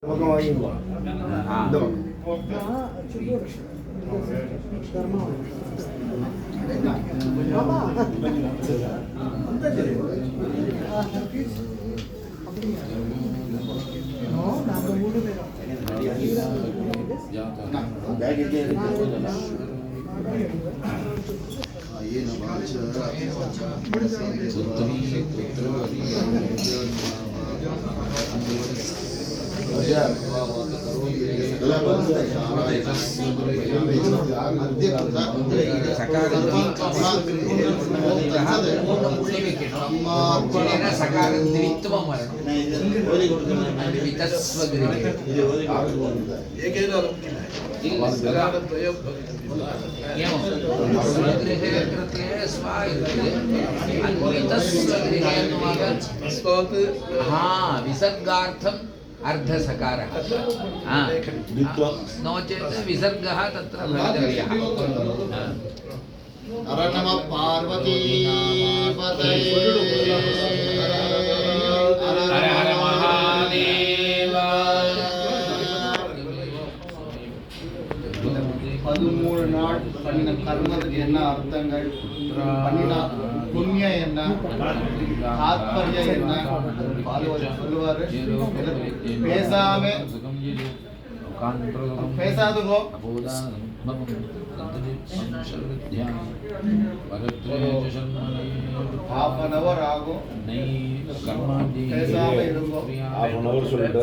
பக்கம் வாங்கிக்குவோம். இந்த பக்கம் विसर्गार्थम अर्धसकारः नो चेत् विसर्गः तत्र भवितव्यः। हर नमः पार्वती पतये हर हर महादेव। 13 நாள் பண்ணின கர்மத்துக்கு என்ன அர்த்தங்கள், பண்ணின புண்ணியம் என்ன, தாத்பர்யம் என்ன சொல்லுவாரு. பேசாதுங்கோ half an hour ஆகும். பேசாம இருங்கோ. half an hour சொல்லிட்டு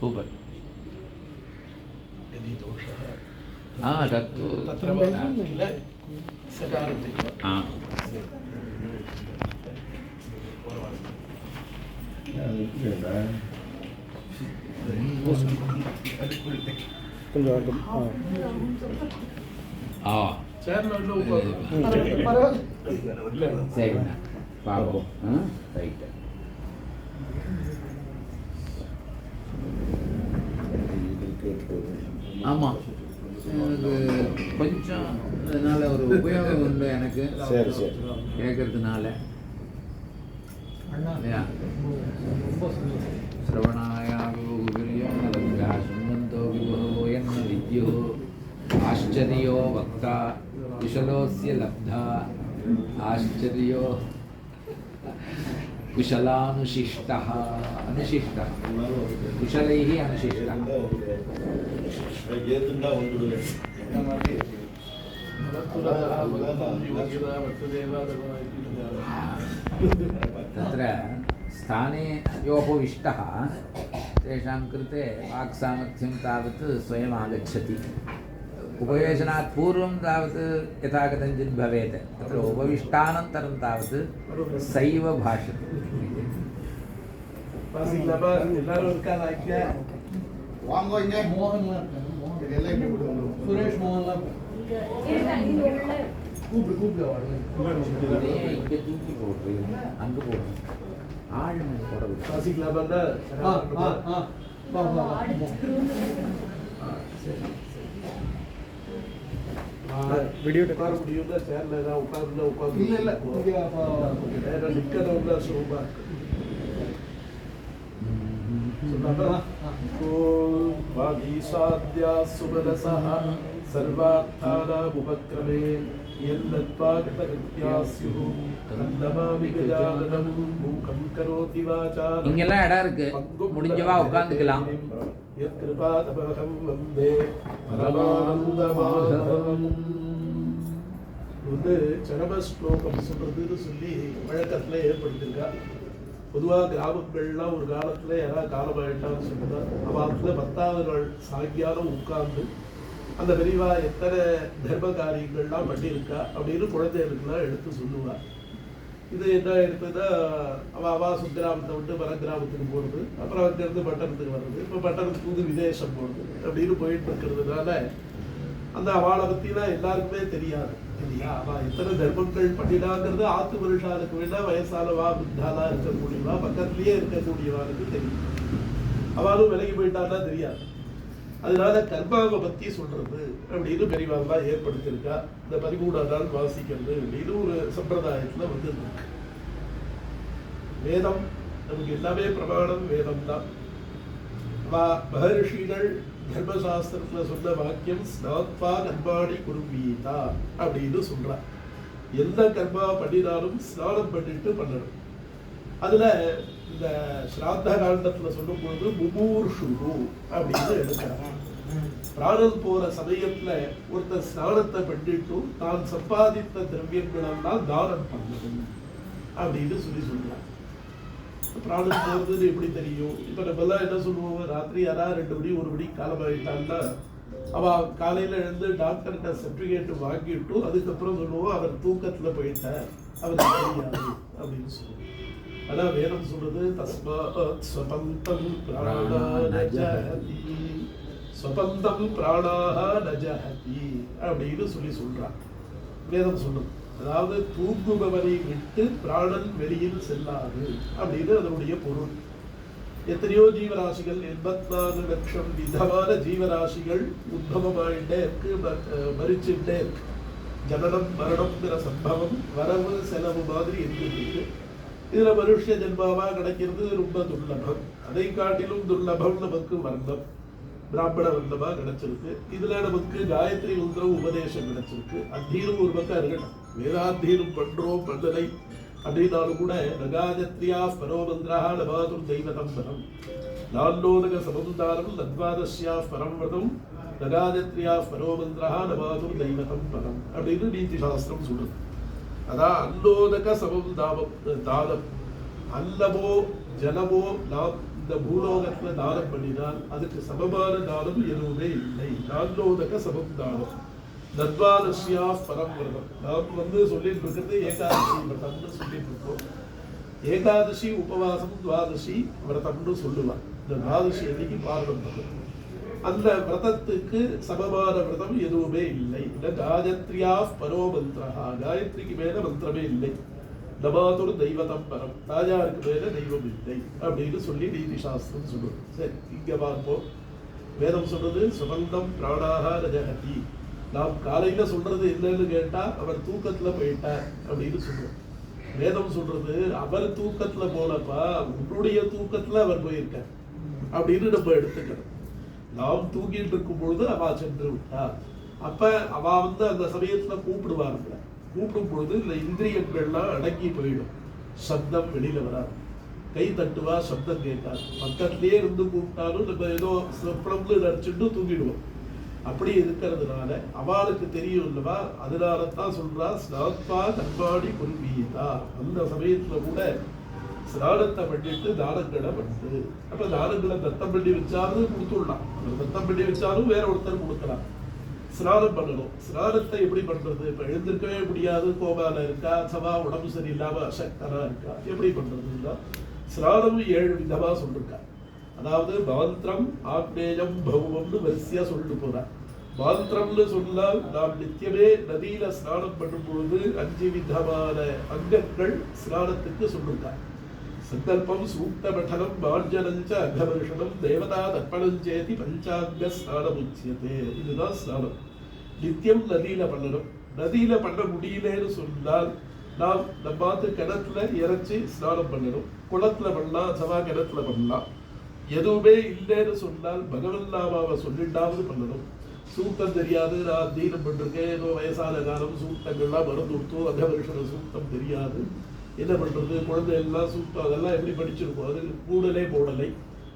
सूपर तत्तु सही बाबू ரைட். ஆமாம், எனக்கு கொஞ்சம் அதனால ஒரு உபயோகம் உண்டு எனக்கு. சரி சரி கேட்கறதுனால श्रवणायागुर्या सुमंतो विभो यन्न विद्यो आश्चर्यो वक्ता कुशलोस्य लब्धा आश्चर्यो कुशलानुशिष्टः अनुशिष्टः कुशलैः अनुशिष्टः तत्र स्थाने योपविष्टः तेषां कृते वाक्सामर्थ्यं तावत् स्वयम् आगच्छति. उपवेशनात् पूर्वं तावत् यथा कथञ्चित् भवेत्, तत्र उपविष्टानन्तरं तावत् सैव भाषते. வாங்கோ இங்க மோகன் சுரேஷ் மோகன் கூப்பிடு இங்கே தூக்கி போட்டு அங்கே போடுறோம். ஆழ்மை போடுறது வீடியோ உட்கார முடியும்னா சேர்ல ஏதாவது உட்கார்ந்து இல்லை நிற்கிறவங்க சுலபா இருக்கு. वागीशाद्या सुबलसः सर्वार्थानामुपक्रमे यन्नत्वागतकृत्या स्युः तन्नमामि गजाननं मूकं करोति वाचालं. இங்கெல்லாம் இடம் இருக்கு, முடிஞ்சவா உட்கார்ந்துக்கலாம். यत्कृपातमहं वन्दे परमानन्दमाधवम्. சரம ஸ்லோகம் சொல்றதுன்னு சொல்லி வழக்கத்தில் ஏற்படுத்தியிருக்கா. பொதுவாக கிராமங்கள்லாம் ஒரு காலத்தில் யாராவது காலமாயிட்டான்னு சொன்னால் அவத்துல 10வது நாள் சாயங்காலம் உட்கார்ந்து அந்த பெரியவா எத்தனை தர்ம காரியங்கள்லாம் பண்ணியிருக்கா அப்படின்னு குழந்தைகளுக்குலாம் எடுத்து சொல்லுவா. இது என்ன எடுத்ததுன்னா அவா சுக்கிராமத்தை விட்டு பரங்கிராமத்துக்கு போகிறது, அப்புறம் அங்கேருந்து பட்டணத்துக்கு வர்றது, இப்போ பட்டணத்துக்கு புது விதேசம் போகிறது அப்படின்னு போயிட்டு இருக்கிறதுனால அந்த அவளை பற்றிலாம் எல்லாருக்குமே தெரியாது இல்லையா. அவள் எத்தனை தர்மங்கள் பண்ணினாங்கிறது ஆத்து மனுஷாளுக்கு வேணா வயசானவா விருத்தாலா இருக்கக்கூடியவா பக்கத்துலேயே இருக்கக்கூடியவாளுக்கு தெரியும். அவளும் விலகி போயிட்டான்னா தெரியாது. அதனால கர்மாவை பத்தி சொல்றது அப்படின்னு பெரியவாள்லாம் ஏற்படுத்தியிருக்கா. இந்த 13ஆம் நாள் வாசிக்கிறது அப்படின்னு ஒரு சம்பிரதாயத்துல வந்து இருக்கு. வேதம் நமக்கு எல்லாமே பிரமாணம் வேதம் தான். மகர்ஷிகள் தர்மசாஸ்திரத்துல சொன்ன வாக்கியம் ஸ்நாத்வா கர்மாணி குருவீதா அப்படின்னு சொல்றார். எந்த கர்மா பண்ணினாலும் ஸ்நானம் பண்ணிட்டு பண்ணணும். அதுல இந்த ஸ்ராத்த காண்டத்துல சொல்லும் பொழுது முமூர்ஷுரு அப்படின்னு எடுக்கிறாங்க. பிராணம் போற சமயத்துல ஒருத்தர் ஸ்நானத்தை பண்ணிட்டு தான் சம்பாதித்த திரவியங்கள் எல்லாம் தானம் பண்ணணும் அப்படின்னு சொல்றாங்க. பிராணம் போறதுன்னு எப்படி தெரியும்? இப்ப நம்ம எல்லாம் என்ன சொல்லுவோம், ராத்திரி யாராவது 2 மணி 1 மணி காலமாயிட்டான்னா அவ காலையில எழுந்து டாக்டர்கிட்ட சர்டிபிகேட் வாங்கிட்டு அதுக்கப்புறம் சொல்லுவோம் அவர் தூக்கத்துல போயிட்டார், அவருக்கு தெரியாது அப்படின்னு சொல்லுவோம். ஆனா வேதம் சொல்றது தஸ்மாத் ஸ்வபந்தம் பிராணா நஜஹதி, ஸ்வபந்தம் பிராணாஹ நஜஹதி அப்படின்னு சொல்றான் வேதம் சொல்றது. அதாவது தூங்குபவரை விட்டு பிராணன் வெளியில் செல்லாது அப்படின்னு அதனுடைய பொருள். எத்தனையோ ஜீவராசிகள் 84 லட்சம் விதமான ஜீவராசிகள் உத்பவமாயிட்டே இருக்கு, மறிச்சுட்டே இருக்கு. ஜனனம் மரணம்ங்கிற சம்பவம் வரவு செலவு மாதிரி இருந்துட்டு இதுல மனுஷ ஜென்மாவா கிடைக்கிறது ரொம்ப துர்லபம். அதை காட்டிலும் துர்லபம் நமக்கு வர்ணம், பிராமண வர்ணமா கிடைச்சிருக்கு. இதுல நமக்கு காயத்ரி மந்திரம் உபதேசம் கிடைச்சிருக்கு. அத்தீனம் ஒரு பக்கம் இருக்கணும், வேதாத்தீனம் பண்றோம் பண்ணலை அப்படின்னாலும் கூட நகாஜத்ரியா பரோமந்திரா நபாதுர் தெய்வதம் பரம் நான்னோதக சமுதாரம் நத்வாதஸ்யா பரம்வதம் நகாஜத்ரியா பரோமந்திரா நபாதுர் தெய்வதம் பரம் அப்படின்னு நீதி சாஸ்திரம் சொல்றது. அதான் அன்னோதக சமம் தானம், அல்லவோ ஜலமோ நாம் இந்த பூலோகத்துல தானம் பண்ணினால் அதுக்கு சமமான தானம் எதுவுமே இல்லை. நான்னோதக சமம் தானம் நத்வாதஸ்யா பரம் விரதம். நாம் சொல்லிட்டு இருக்கிறது ஏகாதசி விரதம்னு சொல்லிட்டு இருக்கோம். ஏகாதசி உபவாசம், துவாதசி விரதம்னு சொல்லுவான். இந்த துவாதசி அன்னைக்கு பாரணம் பண்ணும். அந்த விரதத்துக்கு சமமான விரதம் எதுவுமே இல்லை. காயத்ரியா பரோ மந்திரா, காயத்ரிக்கு மேல மந்திரமே இல்லை. நமாதுர் தெய்வதம் பரம், தாயாருக்கு மேல தெய்வம் இல்லை அப்படின்னு சொல்லி நீதி சாஸ்திரம் சொல்லுது. சரி, இங்க பார்ப்போம். வேதம் சொல்றது சுகந்தம் பிராணாக ரஜகதி. நாம் காலையில சொல்றது என்னன்னு கேட்டா அவர் தூக்கத்துல போயிட்டார் அப்படின்னு சொல்றோம். வேதம் சொல்றது அவர் தூக்கத்துல போனப்பா உன்னுடைய தூக்கத்துல அவர் போயிருக்கார் அப்படின்னு நம்ம எடுத்துக்கணும். நாம் தூங்கிட்டு இருக்கும் பொழுது அவ சென்று விட்டார். அப்ப அவ அந்த சமயத்துல கூப்பிடுவாங்க. கூப்பிடும் பொழுது இந்த இந்திரியங்கள்லாம் அடங்கி போயிடும், சப்தம் வெளியில வராது. கை தட்டுவா, சப்தம் கேட்காது. பக்கத்திலேயே இருந்து கூப்பிட்டாலும் நம்ம ஏதோ சொப்பனம்னு நினைச்சுட்டு தூங்கிடுவோம். அப்படி இருக்கிறதுனால அவளுக்கு தெரியும் இல்லவா, அதனாலதான் சொல்றா ஸ்நாத்வா கர்மாணி குருவீதா. அந்த சமயத்துல கூட ஸ்நானத்தை பண்ணிட்டு தானங்களை பண்ணு. அப்ப தானங்களை தத்தம் பண்ணி வச்சாலும் கொடுத்துடலாம், தத்தம் பண்ணி வச்சாலும் வேற ஒருத்தர் கொடுக்கலாம். ஸ்நானம் பண்ணணும். ஸ்நானத்தை எப்படி பண்றது? இப்ப எழுந்திருக்கவே முடியாது, கோபால இருக்கா, சவா உடம்பு சரியில்லாம அசக்தனா இருக்கா, எப்படி பண்றதுன்னா ஸ்நானம் 7 விதமா சொல்லிருக்கா. அதாவது மாந்திரம், ஆக்னேயம், பௌவம்னு வரிசையா சொல்லிட்டு போறார். மாந்திரம்னு சொன்னால் நாம் நித்தியமே நதியில ஸ்நானம் பண்ணும் பொழுது 5 விதமான அங்கங்கள் ஸ்நானத்துக்கு சொல்லிருக்கார். சங்கல்பம், சூக்த பட்டனம், மார்ஜனஞ்ச அகமர்ஷனம், தேவதா தர்ப்பணஞ்சேதி பஞ்சாங்க ஸ்நானம் உச்சியதே. இதுதான் ஸ்நானம். நித்தியம் நதியில பண்ணணும். நதியில பண்ண முடியலன்னு சொன்னால் நாம் நம்ம கிணத்துல இறைச்சி ஸ்நானம் பண்ணணும். குளத்துல பண்ணலாம், சவா கிணத்துல பண்ணலாம். எதுவுமே இல்லைன்னு சொன்னால் பகவன் நாமாவை சொல்லிட்டாவது பண்ணணும். சூக்தம் தெரியாது, நான் தீனம் பண்ணிருக்கேன், ஏதோ வயசான காலம் சூக்தங்கள்லாம் மறந்து கொடுத்தோம், அகவருஷன சூக்தம் தெரியாது, என்ன பண்றது? குழந்தை எல்லாம் சூக்தம் அதெல்லாம் எப்படி படிச்சிருக்கோம், அது கூடலே போடலை,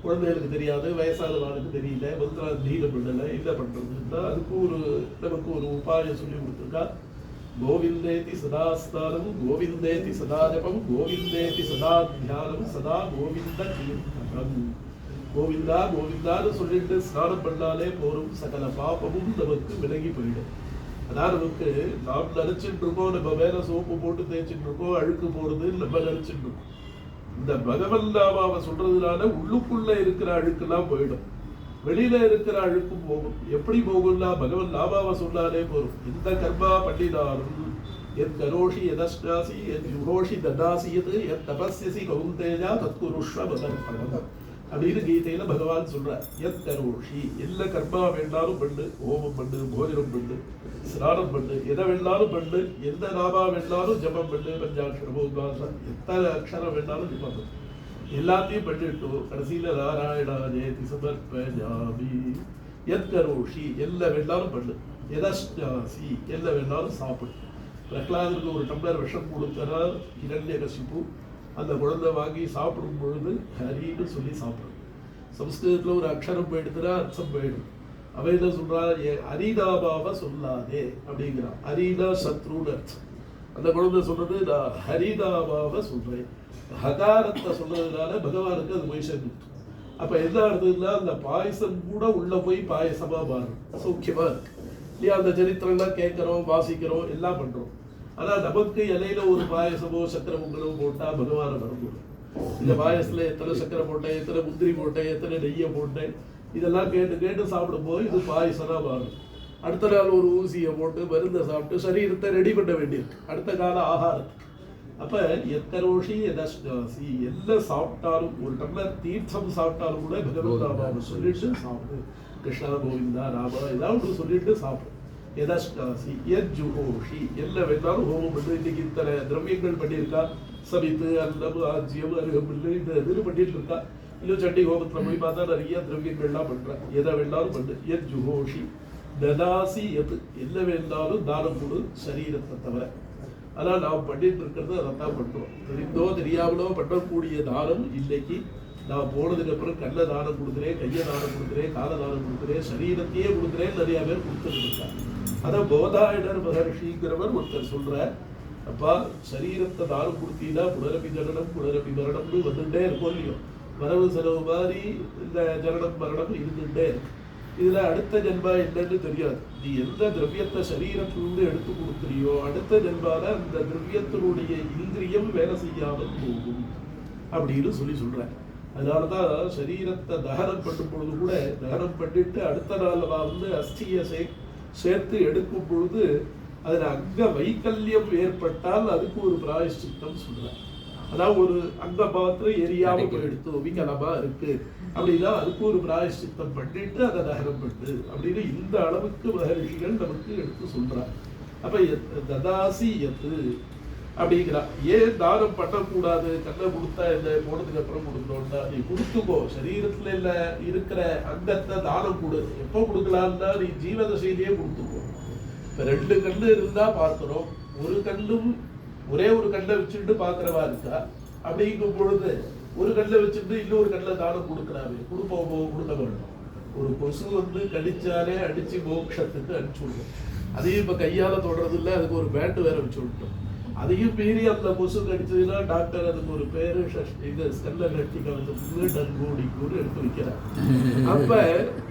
குழந்தைகளுக்கு தெரியாது, வயசானவாளுக்கு தெரியல, மந்திரா தீனம் பண்ணலை, என்ன பண்றதுன்னா அதுக்கு நமக்கு ஒரு உபாயம் சொல்லி கொடுத்துருக்கா. கோவிந்தேதி சதா ஸ்நானம், கோவிந்தேதி சதா ஜபம், கோவிந்தேதி சதா தியானம், சதா கோவிந்த கீர்த்தனம். கோவிந்தா கோவிந்தான்னு சொல்லிட்டு ஸ்நானம் பண்ணாலே போரும், சகல பாப்பமும் நமக்கு விலகி போயிடும். அதான் நமக்கு நாம் நினைச்சிட்டு இருக்கோம், நம்ம மேல சோப்பு போட்டு தேய்ச்சிட்டு இருக்கோம், அழுக்கு போடுறது நம்ம நினைச்சிட்டு இருக்கோம். இந்த பகவன் நாமாவை சொல்றதுனால உள்ளுக்குள்ள இருக்கிற அழுக்குலாம் போயிடும், வெளியில இருக்கிற அழுக்கும் போகும். எப்படி போகும்னா பகவன் நாமாவை சொன்னாலே போகும். எந்த கர்மா பண்ணினாலும் எத் கரோஷி எதஸ்டாசி எத் யுகோஷி ததாசி எத் தபஸ்யசி கௌந்தேஜா தத்குருஷ்வ மதர்ப்பணம். அப்படின்னு கீதையில பகவான் சொல்றார். எத் கரோஷி, எல்லா கர்மா வேண்டாலும் பண்ணு, ஹோமம் பண்ணு, போஜனம் பண்ணு, ஸ்நானம் பண்ணு, எதை வேணாலும் பண்ணு, எந்த நாமா வேணாலும் ஜபம் பண்ணு, பஞ்சாட்சரமோ உத்வாசம் எத்தனை அக்ஷரம் வேணாலும் ஜபம் பண்ணு, எல்லாத்தையும் பண்ணிட்டு கடைசியில நாராயணா ஜெயதி சமர்ப்பயாமி. எத் கரோஷி, எல்லா வேணாலும் பண்ணு, எதாசி எல்லா வேணாலும் சாப்பிடு. பிரகலாதருக்கு ஒரு டம்ளர் விஷம் கொடுக்கிறார் ஹிரண்யகசிபு. அந்த குழந்தை வாங்கி சாப்பிடும் பொழுது ஹரின்னு சொல்லி சாப்பிடும். சம்ஸ்கிருதத்துல ஒரு அக்ஷரம் போயிடுதுன்னா அர்த்தம் போயிடும். அவ என்ன சொல்றா, ஹரிநாமாவை சொல்லாதே அப்படிங்கிறான். ஹரினா சத்ருன்னு அர்த்தம். அந்த குழந்தை சொல்றது நான் ஹரிநாமாவை சொல்றேன். ஹகாரத்தை சொல்றதுனால பகவானுக்கு அது போய் சேர்ந்துட்டு. அப்ப என்ன ஆகுதுன்னா அந்த பாயசம் கூட உள்ள போய் பாயசமா மாறும். சௌக்கியமா இருக்கு இல்லையா? அந்த சரித்திரம்லாம் கேட்கிறோம், வாசிக்கிறோம், எல்லாம் பண்றோம். ஆனா நமக்கு இலையில ஒரு பாயசமோ சக்கரை பொங்கலோ போட்டா பகவான மறந்துடும். இந்த பாயசத்துல எத்தனை சக்கரை போட்டேன், எத்தனை முந்திரி போட்டேன், எத்தனை நெய்யை போட்டேன், இதெல்லாம் கேட்டு கேட்டு சாப்பிடும் போது இது பாயசமா மாறும். அடுத்த நாள் ஒரு ஊசியை போட்டு மருந்தை சாப்பிட்டு சரீரத்தை ரெடி பண்ண வேண்டியிருக்கு அடுத்த கால ஆகாரத்துக்கு. அப்ப எத்தரோஷி எதாசி, எல்லாம் சாப்பிட்டாலும் ஒரு டம்ளர் தீர்த்தம் சாப்பிட்டாலும் கூட பகவத் நாமாவை சொல்லிட்டு சாப்பிடு. கிருஷ்ணா கோவிந்தா ராமா ஏதாவது சொல்லிட்டு சாப்பிடு. எதாசி எஜ்ஜுகோஷி, எல்லாம் வேணாலும் ஹோமம் பண்ணு. இன்னைக்கு இத்தனை திரவியங்கள் பண்ணியிருக்கா, சபித்து அன்னம் ஆஜ்யம் அருகம்பில்லு இந்த இது பண்ணிட்டு இருக்கா. இன்னும் சண்டி ஹோமத்துல போய் பார்த்தா நிறைய திரவியங்கள்லாம் பண்றா. எதை வேணாலும் பண்ணு. எஜ்ஜுகோஷி ததாசி எது, என்ன வேணாலும் தானம் கொடு சரீரத்தை தவிர. ஆனால் நாம் பண்ணிட்டு இருக்கிறது அதைத்தான் பண்றோம். தெரிந்தோ தெரியாமலோ பண்ணக்கூடிய தானம் இன்னைக்கு நான் போனதுக்கு அப்புறம் கண்ணை தானம் கொடுக்குறேன், கையை தானம் கொடுக்குறேன், காலை தானம் கொடுக்குறேன், சரீரத்தையே கொடுக்குறேன் நிறைய பேர் கொடுத்துட்டு இருக்காங்க. அதான் போதாயனர் மகர்ஷிங்கிறவர் ஒருத்தர் சொல்ற, அப்பா சரீரத்தை தானம் கொடுத்தீங்கன்னா புனரபி ஜனனம் புனரபி மரணம்னு வந்துட்டே இருக்கும் இல்லையோ, வரவு செலவு மாதிரி இந்த ஜனனம் மரணம் இருந்துட்டே இருக்கு. இதுல அடுத்த ஜென்மா என்னன்னு தெரியாது. நீ எந்த திரவியத்தை சரீரத்திலிருந்து எடுத்து கொடுக்குறியோ அடுத்த ஜென்மால அந்த திரவியத்தினுடைய இந்திரியம் வேலை செய்யாமல் போகும் அப்படின்னு சொல்ற. அதனாலதான் சரீரத்தை தகனம் பண்ணும் பொழுது கூட தகனம் பண்ணிட்டு அடுத்த நாள் வந்து அஸ்தியை சேர்த்து எடுக்கும் பொழுது அதுல அங்க வைக்கல்யம் ஏற்பட்டால் அதுக்கு ஒரு பிராயஷ்சித்தம் சொல்றாங்க. அதாவது ஒரு அங்க மாத்திரம் எரியாம எடுத்து விகலமா இருக்கு அப்படின்னா அதுக்கு ஒரு பிராயஷ்சித்தம் பண்ணிட்டு அதை தகனம் பண்ணு அப்படின்னு இந்த அளவுக்கு மகர்ஷிகள் நமக்கு எடுத்து சொல்றாங்க. அப்ப ததாசி எத்து அப்படிங்கிறா. ஏன் தானம் பண்ணக்கூடாது? கண்ணை கொடுத்தா என்ன, போனதுக்கு அப்புறம் கொடுக்கணும்னா நீ கொடுத்துக்கோ. சரீரத்துல இல்ல இருக்கிற அங்கத்தை தானம் கொடு. எப்போ கொடுக்கலாம்னா நீ ஜீவதசையிலேயே கொடுத்துக்கோ. இப்ப 2 கண்ணு இருந்தா பார்க்கிறோம், ஒரு கண்ணும் ஒரே ஒரு கண்ணை வச்சுட்டு பாக்குறவா இருக்கா. அப்படிங்கும் பொழுது ஒரு கண்ணை வச்சுட்டு இன்னொரு கண்ணில் தானம் கொடுக்குறாரு. கொடுக்க வேண்டும். ஒரு கொசு வந்து கடிச்சாலே அடிச்சு மோட்சத்துக்கு அனுப்பிச்சு விடுவோம். அதையும் இப்ப கையால தொடர்றது இல்லை, அதுக்கு ஒரு பேண்ட் வேற வச்சு விட்டோம். அதையும் மீறி அந்த கொசு கடிச்சதுன்னா டாக்டர் அதுக்கு ஒரு பேரு இது ஸ்கெல்ல கட்டி கலந்து டன்கோடிக்கூறு எடுத்து வைக்கிறார். அப்ப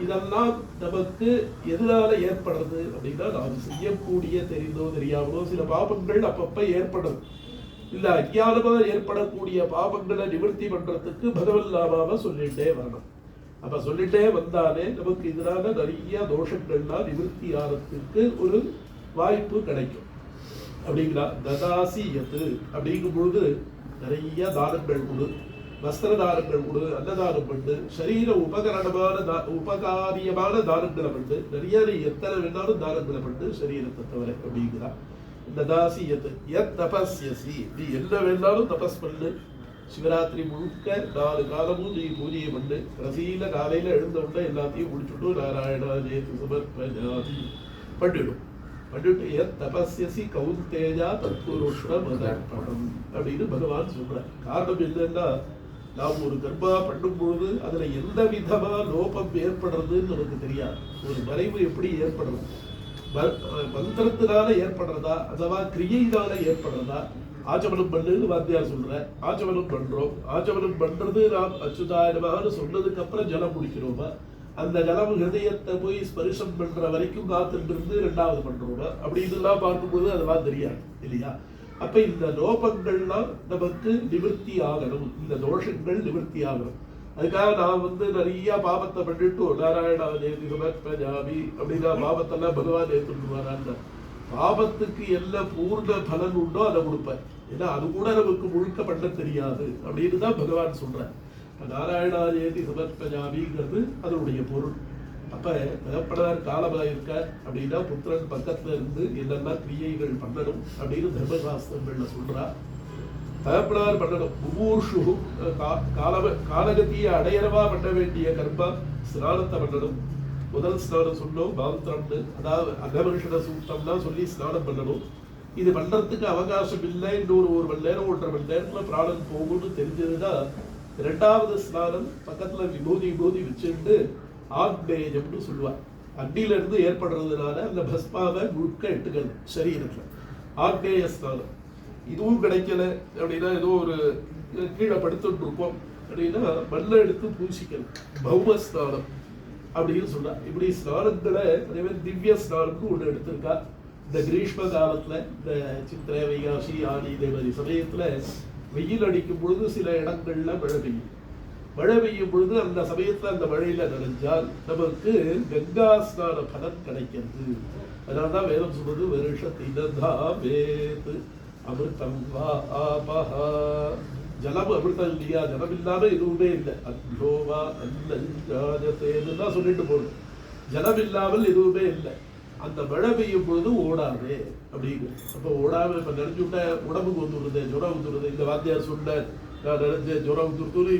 இதெல்லாம் நமக்கு எதனால ஏற்படுறது அப்படின்னா நாம் செய்யக்கூடிய தெரிந்தோ தெரியாமலோ சில பாபங்கள் அப்பப்ப ஏற்படுறது. இல்ல அஞ்ஞானமா ஏற்படக்கூடிய பாபங்களை நிவர்த்தி பண்றதுக்கு பகவத் நாமாவை சொல்லிட்டே வரணும். அப்ப சொல்லிட்டே வந்தாலே நமக்கு இதனால நிறைய தோஷங்கள்லாம் நிவர்த்தி ஆகிறதுக்கு ஒரு வாய்ப்பு கிடைக்கும் அப்படிங்கிறா. ததாசி எத்து அப்படிங்கும் பொழுது நிறைய தானங்கள் கொடு, வஸ்திர தானங்கள் கொடு, அன்னதானம் பண்ணு, சரீர உபகாரியமான தானங்களை பண்ணு, நிறைய எத்தனை வேணாலும் தானங்களை பண்ணு சரீரத்தை தவிர அப்படிங்கிறா. ததாசி எத்து எத் தபஸ்யசி, நீ என்ன வேணாலும் தபஸ் பண்ணு. சிவராத்திரி முழுக்க 4 காலமும் நீ பூஜையை பண்ணு. கடைசியில காலையில எழுந்த உடனே எல்லாத்தையும் முடிச்சுட்டு நாராயணா ஜெயதி சமர்ப்பயாமி பண்ணிடும். பண்ணிட்டு எத் தபஸ்யசி கௌந்தேஜா தத்புருஷம் அதர்ப்பணம் அப்படின்னு பகவான் சொல்றார். காரணம் என்னன்னா நாம் ஒரு கர்மா பண்ணும் பொழுது அதுல எந்த விதமா லோபம் ஏற்படுறதுன்னு நமக்கு தெரியாது. ஒரு மறைவு எப்படி ஏற்படுறது, மந்திரத்தினால ஏற்படுறதா அதுவா கிரியையினால ஏற்படுறதா. ஆச்சமனம் பண்ணுன்னு வாத்தியார் சொல்ற, ஆச்சமனம் பண்றோம். ஆச்சமனம் பண்றது நாம் அச்சுதாயனமாக சொன்னதுக்கு அப்புறம் ஜலம் குடிக்கிறோமா, அந்த ஜலம் ஹிருதயத்தை போய் ஸ்பரிசம் பண்ற வரைக்கும் காத்திருந்து 2வது பண்றோமா அப்படின்னுலாம் பார்க்கும்போது அதெல்லாம் தெரியாது இல்லையா. அப்ப இந்த லோபங்கள்லாம் நமக்கு நிவர்த்தி ஆகணும், இந்த தோஷங்கள் நிவர்த்தி ஆகணும். அதுக்காக நான் வந்து நிறைய பாபத்தை பண்ணிட்டு நாராயணா ஜெயதி சமர்ப்பயாமி அப்படின்னா பாபத்தெல்லாம் பகவான் ஏற்றுவாரான்னு. பாபத்துக்கு என்ன பூர்ண பலன் உண்டோ அதை கொடுப்பேன். ஏன்னா அது கூட நமக்கு முழுக்க பண்ண தெரியாது அப்படின்னு தான் பகவான் சொல்ற. நாராயணாயேதி சமர்ப்பஜாமிங்கிறது அதனுடைய பொருள். அப்ப தகப்பனார் காலமாக இருக்கார் அப்படின்னா புத்திரன் பக்கத்துல இருந்து என்னென்ன கிரியைகள் பண்ணணும் அப்படின்னு தர்மசாஸ்திரங்கள்ல சொல்றா. தகப்பனார் பண்ணணும் முமூர்ஷு காலகத்தியை அடையறவா பண்ண வேண்டிய கர்மா ஸ்நானத்தை பண்ணணும். முதல் ஸ்நானம் சொன்னோம் மாந்திரம்னு, அதாவது அகமர்ஷண சூக்தம்னா சொல்லி ஸ்நானம் பண்ணணும். இது பண்றதுக்கு அவகாசம் இல்லை, இன்னொரு 1 மணி நேரம் 1.5 மணி நேரத்துல பிராணன் போகும்னு தெரிஞ்சதுன்னா 2வது ஸ்நானம் பக்கத்துல விபூதி வச்சுட்டு ஆக்னேயம்னு சொல்லுவார். அக்னியில இருந்து ஏற்படுறதுனால அந்த பஸ்மாவை முழுக்க எடுத்துக்கிறது சரீரத்துல, ஆக்னேய ஸ்நானம். இதுவும் கிடைக்கல அப்படின்னா ஏதோ ஒரு கீழே படுத்துட்டு இருப்போம் அப்படின்னா மண்ணை எடுத்து பூசிக்கணும், பௌம ஸ்நானம் அப்படின்னு சொல்றா. இப்படி ஸ்நானங்களை அதே மாதிரி திவ்ய ஸ்நானம்னு ஒண்ணு எடுத்திருக்கா. இந்த கிரீஷ்ம காலத்துல இந்த சித்திரை வைகாசி ஆடி இதே மாதிரி சமயத்துல வெயில் அடிக்கும் பொழுது சில இடங்கள்ல மழை பெய்யும். மழை பெய்யும் பொழுது அந்த சமயத்துல அந்த மழையில நனைஞ்சால் நமக்கு கங்கா ஸ்நான பலன் கிடைக்கிறது. அதனால்தான் வேதம் சொல்றது வருஷத்தினதாவேத் அமிர்தம் வா ஆபஹா. ஜலம் அமிர்தம் இல்லையா, ஜலம் இல்லாம எதுவுமே இல்லை. அத்யோவா அன்னஜாயதேன்னு தான் சொல்லிட்டு போறோம். ஜலம் இல்லாமல் எதுவுமே இல்லை. அந்த மழை பெய்யும் பொழுது ஓடாது அப்படின்னு. அப்போ ஓடாம இப்ப நினைச்சுட்ட உடம்புக்கு வந்துடுறது, ஜுரம் வந்துடுறது. இந்த வாத்தியார் சொல்ல நான் நினைச்ச ஜுரம் வந்துடுறது,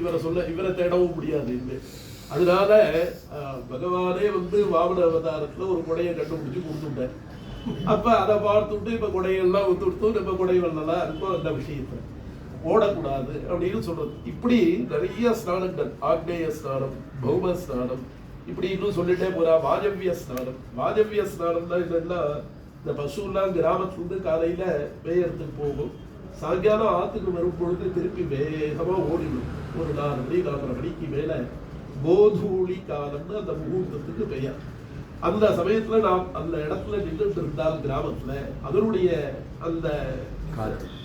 இவரை தேடவும் முடியாது இல்லை. அதனால பகவானே வாமன அவதாரத்துல ஒரு கொடையை கண்டுபிடிச்சு கொடுத்துட்டார். அப்ப அதை பார்த்துட்டு இப்ப கொடையெல்லாம் ஒத்துடுத்து நம்ம கொடை வரலாம் இருக்கும். அந்த விஷயத்துல ஓடக்கூடாது அப்படின்னு சொல்றது. இப்படி நிறைய ஸ்நானங்கள், ஆக்னேய ஸ்நானம், பௌம ஸ்நானம், இப்படி இன்னும் சொல்லிட்டே போறா. வாஜவ்ய ஸ்நானம். வாஜவ்ய ஸ்நானம்னா இதெல்லாம் இந்த பசுலாம் கிராமத்துல இருந்து காலையில மேயறதுக்கு போகும். சாயங்காலம் ஆத்துக்கு வரும் பொழுது திருப்பி வேகமா ஓடிடும். ஒரு 4 மணி 4:30 மணிக்கு மேல கோதூளி காலம்னு அந்த முகூர்த்தத்துக்கு பெயர். அந்த சமயத்துல நாம் அந்த இடத்துல நின்றுட்டு இருந்தால் கிராமத்துல அதனுடைய அந்த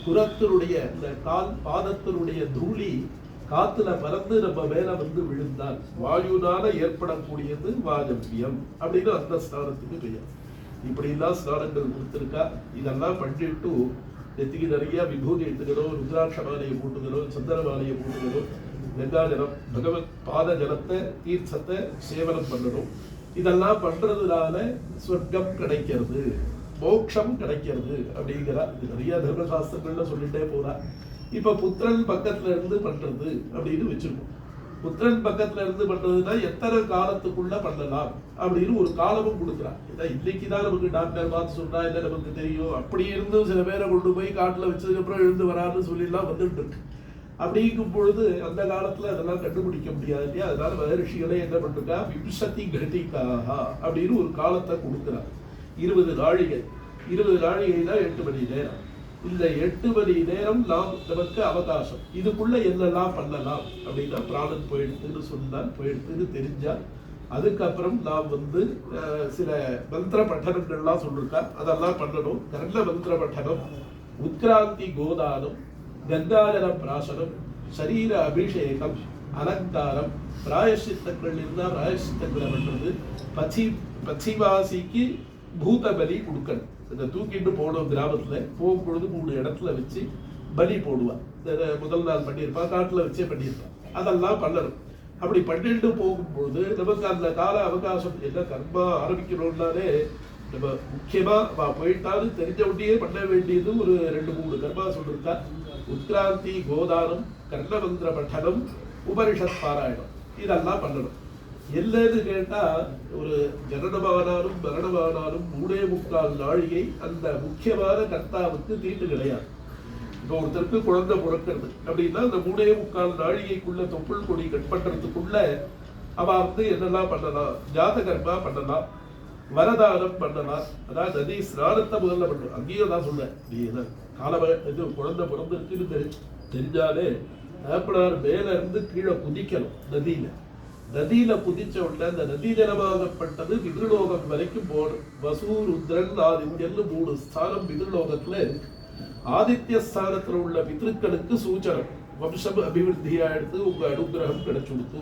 குரத்தினுடைய அந்த கால் பாதத்தினுடைய தூளி காத்துல பறந்து நம்ம மேல விழுந்தால் வாயுனால ஏற்படக்கூடியது வாஜவ்யம் அப்படின்னு அந்த ஸ்நானத்துக்கு பெயர். இப்படி எல்லாம் ஸ்நானங்கள் கொடுத்திருக்கா. இதெல்லாம் பண்ணிட்டு நெத்திக்கு நிறைய விபூதி எடுத்துக்கணும், ருத்ராட்ச மாலையை போட்டுக்கணும், சந்திர மாலையை போட்டுக்கணும், கங்காஜலம் பகவத் பாத ஜலத்தை தீர்த்தத்தை சேவனம் பண்ணணும். இதெல்லாம் பண்றதுனால சொர்க்கம் கிடைக்கிறது, மோட்சம் கிடைக்கிறது அப்படிங்கிறா. இது நிறைய தர்மசாஸ்திரங்கள்ல சொல்லிட்டே போறா. இப்ப புத்திரன் பக்கத்துல இருந்து பண்றது அப்படின்னு வச்சிருக்கோம். புத்திரன் பக்கத்துல இருந்து பண்றதுன்னா எத்தனை காலத்துக்குள்ள பண்ணலாம் அப்படின்னு ஒரு காலமும் கொடுக்குறா. ஏன்னா இன்னைக்குதான் நமக்கு டாக்டர் பார்த்து சொல்றா, இல்லை நமக்கு தெரியும். அப்படி இருந்தும் சில பேரை கொண்டு போய் காட்டுல வச்சதுக்கு அப்புறம் எழுந்து வரான்னு சொல்லிலாம் வந்துட்டு இருக்கு. அப்படிங்கும் பொழுது அந்த காலத்துல அதெல்லாம் கண்டுபிடிக்க முடியாது இல்லையா. அதனால மகரிஷிகளே என்ன பண்றா, விம்சதி கட்டிக்காக அப்படின்னு ஒரு காலத்தை கொடுக்குறா. 20 நாழிகை. 20 நாழிகைனா 8 மணி நேரம். இந்த 8 மணி நேரம் நமக்கு அவகாசம். இதுக்குள்ள என்னெல்லாம் பண்ணலாம் அப்படின்னா பிராணன் போயிடுத்துன்னு சொன்னால் போயிடுத்துன்னு தெரிஞ்சால் அதுக்கப்புறம் நாம் சில மந்திர பட்டனங்கள்லாம் சொல்லிருக்கா. அதெல்லாம் பண்ணணும். கர்ண மந்திர பட்டனம், உத்கிராந்தி கோதானம், கங்காஜல பிராசனம், சரீர அபிஷேகம், அலங்காரம், பிராயசித்தங்கள் இருந்தால் பிராயசித்தங்களை பண்றது, பச்சிவாசிக்கு பூத பலி கொடுக்கணும். இந்த தூக்கிட்டு போனோம் கிராமத்துல போகும் பொழுது 3 இடத்துல வச்சு பலி போடுவான். முதல் நாள் பண்ணியிருப்பா, காட்டுல வச்சே பண்ணியிருப்பான். அதெல்லாம் பண்ணணும். அப்படி பண்ணிட்டு போகும்பொழுது நமக்கு அந்த கால அவகாசம் என்ன கர்மா ஆரம்பிக்கணும்னாலே நம்ம முக்கியமா போயிட்டாலும் தெரிஞ்ச உடனே பண்ண வேண்டியது ஒரு 2-3 கர்மா சொல்லிருக்கா. உத்கிராந்தி கோதானம், கர்ணமந்திர பட்டனம், உபனிஷத் பாராயணம், இதெல்லாம் பண்ணணும். இல்லைன்னு கேட்டா ஒரு ஜனனமானாலும் மரணமானாலும் 3.25 நாழிகை அந்த முக்கியமான கர்த்தாவுக்கு தீட்டு கிடையாது. இப்போ ஒருத்தருக்கு குழந்தை பிறக்கிறது அப்படின்னா அந்த 3.25 நாழிகைக்குள்ள தொப்புள் கொடி கட் பண்றதுக்குள்ள அவ என்னெல்லாம் பண்ணலாம், ஜாதகர்மா பண்ணலாம், வரதானம் பண்ணலாம். அதாவது நதி ஸ்நானத்தை முதல்ல பண்ணணும். அங்கேயும் தான் சொல்றேன், நீ என்ன காலவ இது குழந்தை பிறந்திருக்குன்னு தெரிஞ்சாலே ஆப்பிளார் மேல இருந்து கீழே குதிக்கணும். நதியில குதிச்ச உடனே அந்த நதி ஜலமாகப்பட்டது பிதிருலோகம் வரைக்கும் போகணும். வசூ, ருத்ரன், ஆதித்யன்னு 3 ஸ்தானம் பிதிருலோகத்துல இருக்கு. ஆதித்ய ஸ்தானத்துல உள்ள பித்ருக்களுக்கு சூச்சனம், வம்சம் அபிவிருத்தியா எடுத்து உங்க அனுகிரகம் கிடைச்சுடுத்து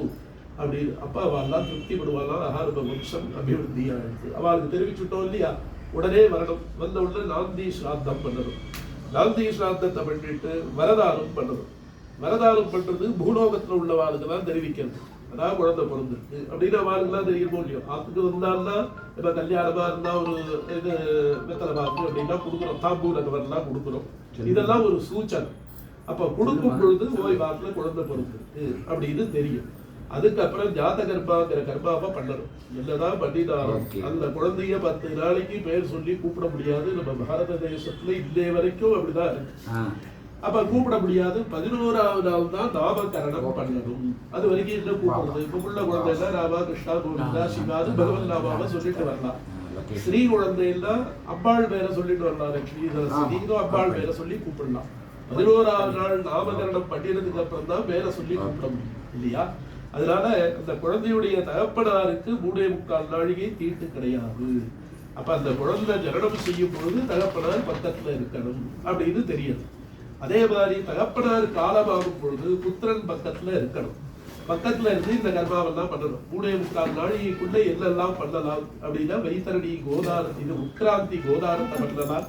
அப்படின்னு. அப்ப அவெல்லாம் திருப்தி படுவாலாம். ஆஹாரப வம்சம் அபிவிருத்தியா எடுத்து அவளுக்கு தெரிவிச்சுட்டோம் இல்லையா, உடனே வரணும். வந்த உடனே நாந்தி ஸ்ராத்தம் பண்ணணும். நாந்தி ஸ்ராத்தத்தை பண்ணிட்டு வரதானம் பண்ணணும். வரதானம் பண்றது பூலோகத்துல உள்ளவாளுக்கு தான் தெரிவிக்கிறது. அதான் குழந்தை பிறந்திருக்கு அப்படின்னு அவளுக்குலாம் தெரியும் இல்லையோ. ஆத்துக்கு வந்தான்னா இப்ப கல்யாணமா இருந்தா ஒரு இது வெத்தலை பாக்கு அப்படின்னா கொடுக்குறோம், தாம்பூல கவர்லாம் கொடுக்குறோம். இதெல்லாம் ஒரு சூச்சனை. அப்ப கொடுக்கும் பொழுது ஓய் வாக்குல குழந்தை பிறந்திருக்கு அப்படின்னு தெரியும். அதுக்கப்புறம் ஜாத கர்ப்பாங்கிற கர்ப்பாவை பண்ணணும். என்னதான் பண்ணினாலும் அந்த குழந்தைய 10 நாளைக்கு பேர் சொல்லி கூப்பிட முடியாது. நம்ம பாரத தேசத்துல இன்னைய வரைக்கும் அப்படிதான் இருக்கு. அப்ப கூப்பிட முடியாது. 11ஆவது நாள் தான் நாமகரணம் பண்ணணும். அது வரைக்கும் என்ன கூப்பிடுறது? இப்ப உள்ள குழந்தைன்னா ராமா கிருஷ்ணா கோவிந்தா சிவாது பகவன் நாமாவை சொல்லிட்டு வரலாம். ஸ்ரீ குழந்தைன்னா அம்பாள் பேரை சொல்லிட்டு வரலாம். லட்சுமி சரஸ்வதிக்கும் அம்பாள் பேரை சொல்லி கூப்பிடலாம். 11ஆவது நாள் நாமகரணம் பண்ணினதுக்கு அப்புறம் தான் பேரை சொல்லி கூப்பிட முடியும் இல்லையா? அதனால அந்த குழந்தையுடைய தகப்பனாருக்கு 3.25 நாழிகை தீட்டு கிடையாது. அப்ப அந்த குழந்தை ஜனனம் செய்யும் பொழுது தகப்பனார் பக்கத்துல இருக்கணும் அப்படின்னு தெரியுது. அதே மாதிரி தகப்பனார் காலமாகும் பொழுது புத்திரன் பக்கத்துல இருக்கணும். பக்கத்துல இருந்து இந்த கர்மாவெல்லாம் பண்ணணும். 3.25 நாழிகைக்குள்ள என்னெல்லாம் பண்ணலாம் அப்படின்னா வைத்தரணி கோதாரம், இது உட்கிராந்தி கோதாரத்தை பண்ணலாம்,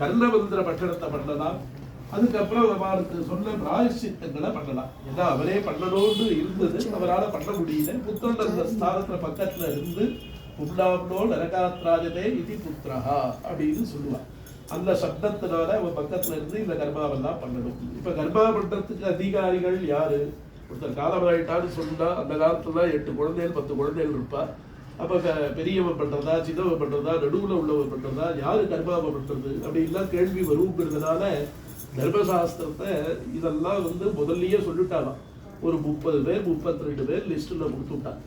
கர்ணமந்திர பட்டணத்தை பண்ணலாம். அதுக்கப்புறம் அவருக்கு சொன்ன பிராயசித்தங்களை பண்ணலாம். ஏன்னா அவரே பண்ணணும்னு இருந்தது, அவரால் பண்ண முடியல. புத்திரன் அந்த ஸ்தானத்துல பக்கத்துல இருந்து புண்ணாம்னோ நரகாத்ராஜதே இது புத்திரஹா அப்படின்னு சொல்லுவார். அந்த சப்தத்தினால அவன் பக்கத்துல இருந்து இந்த கர்மாவெல்லாம் பண்ணணும். இப்ப கர்மா பண்றதுக்கு அதிகாரிகள் யாரு? ஒருத்தர் காலமாயிட்டான்னு சொன்னா அந்த காலத்துல 8 குழந்தைகள் 10 குழந்தைகள் இருப்பா. அப்ப பெரியவன் பண்றதா சின்னவன் பண்றதா நடுவுல உள்ளவன் பண்றதா யாரு கர்மாவை பண்றது அப்படின்லாம் கேள்வி வருங்கிறதுனால தர்மசாஸ்திரத்தை இதெல்லாம் முதல்லயே சொல்லிட்டாலாம். ஒரு 30 பேர் 32 பேர் லிஸ்ட்ல கொடுத்துட்டான்.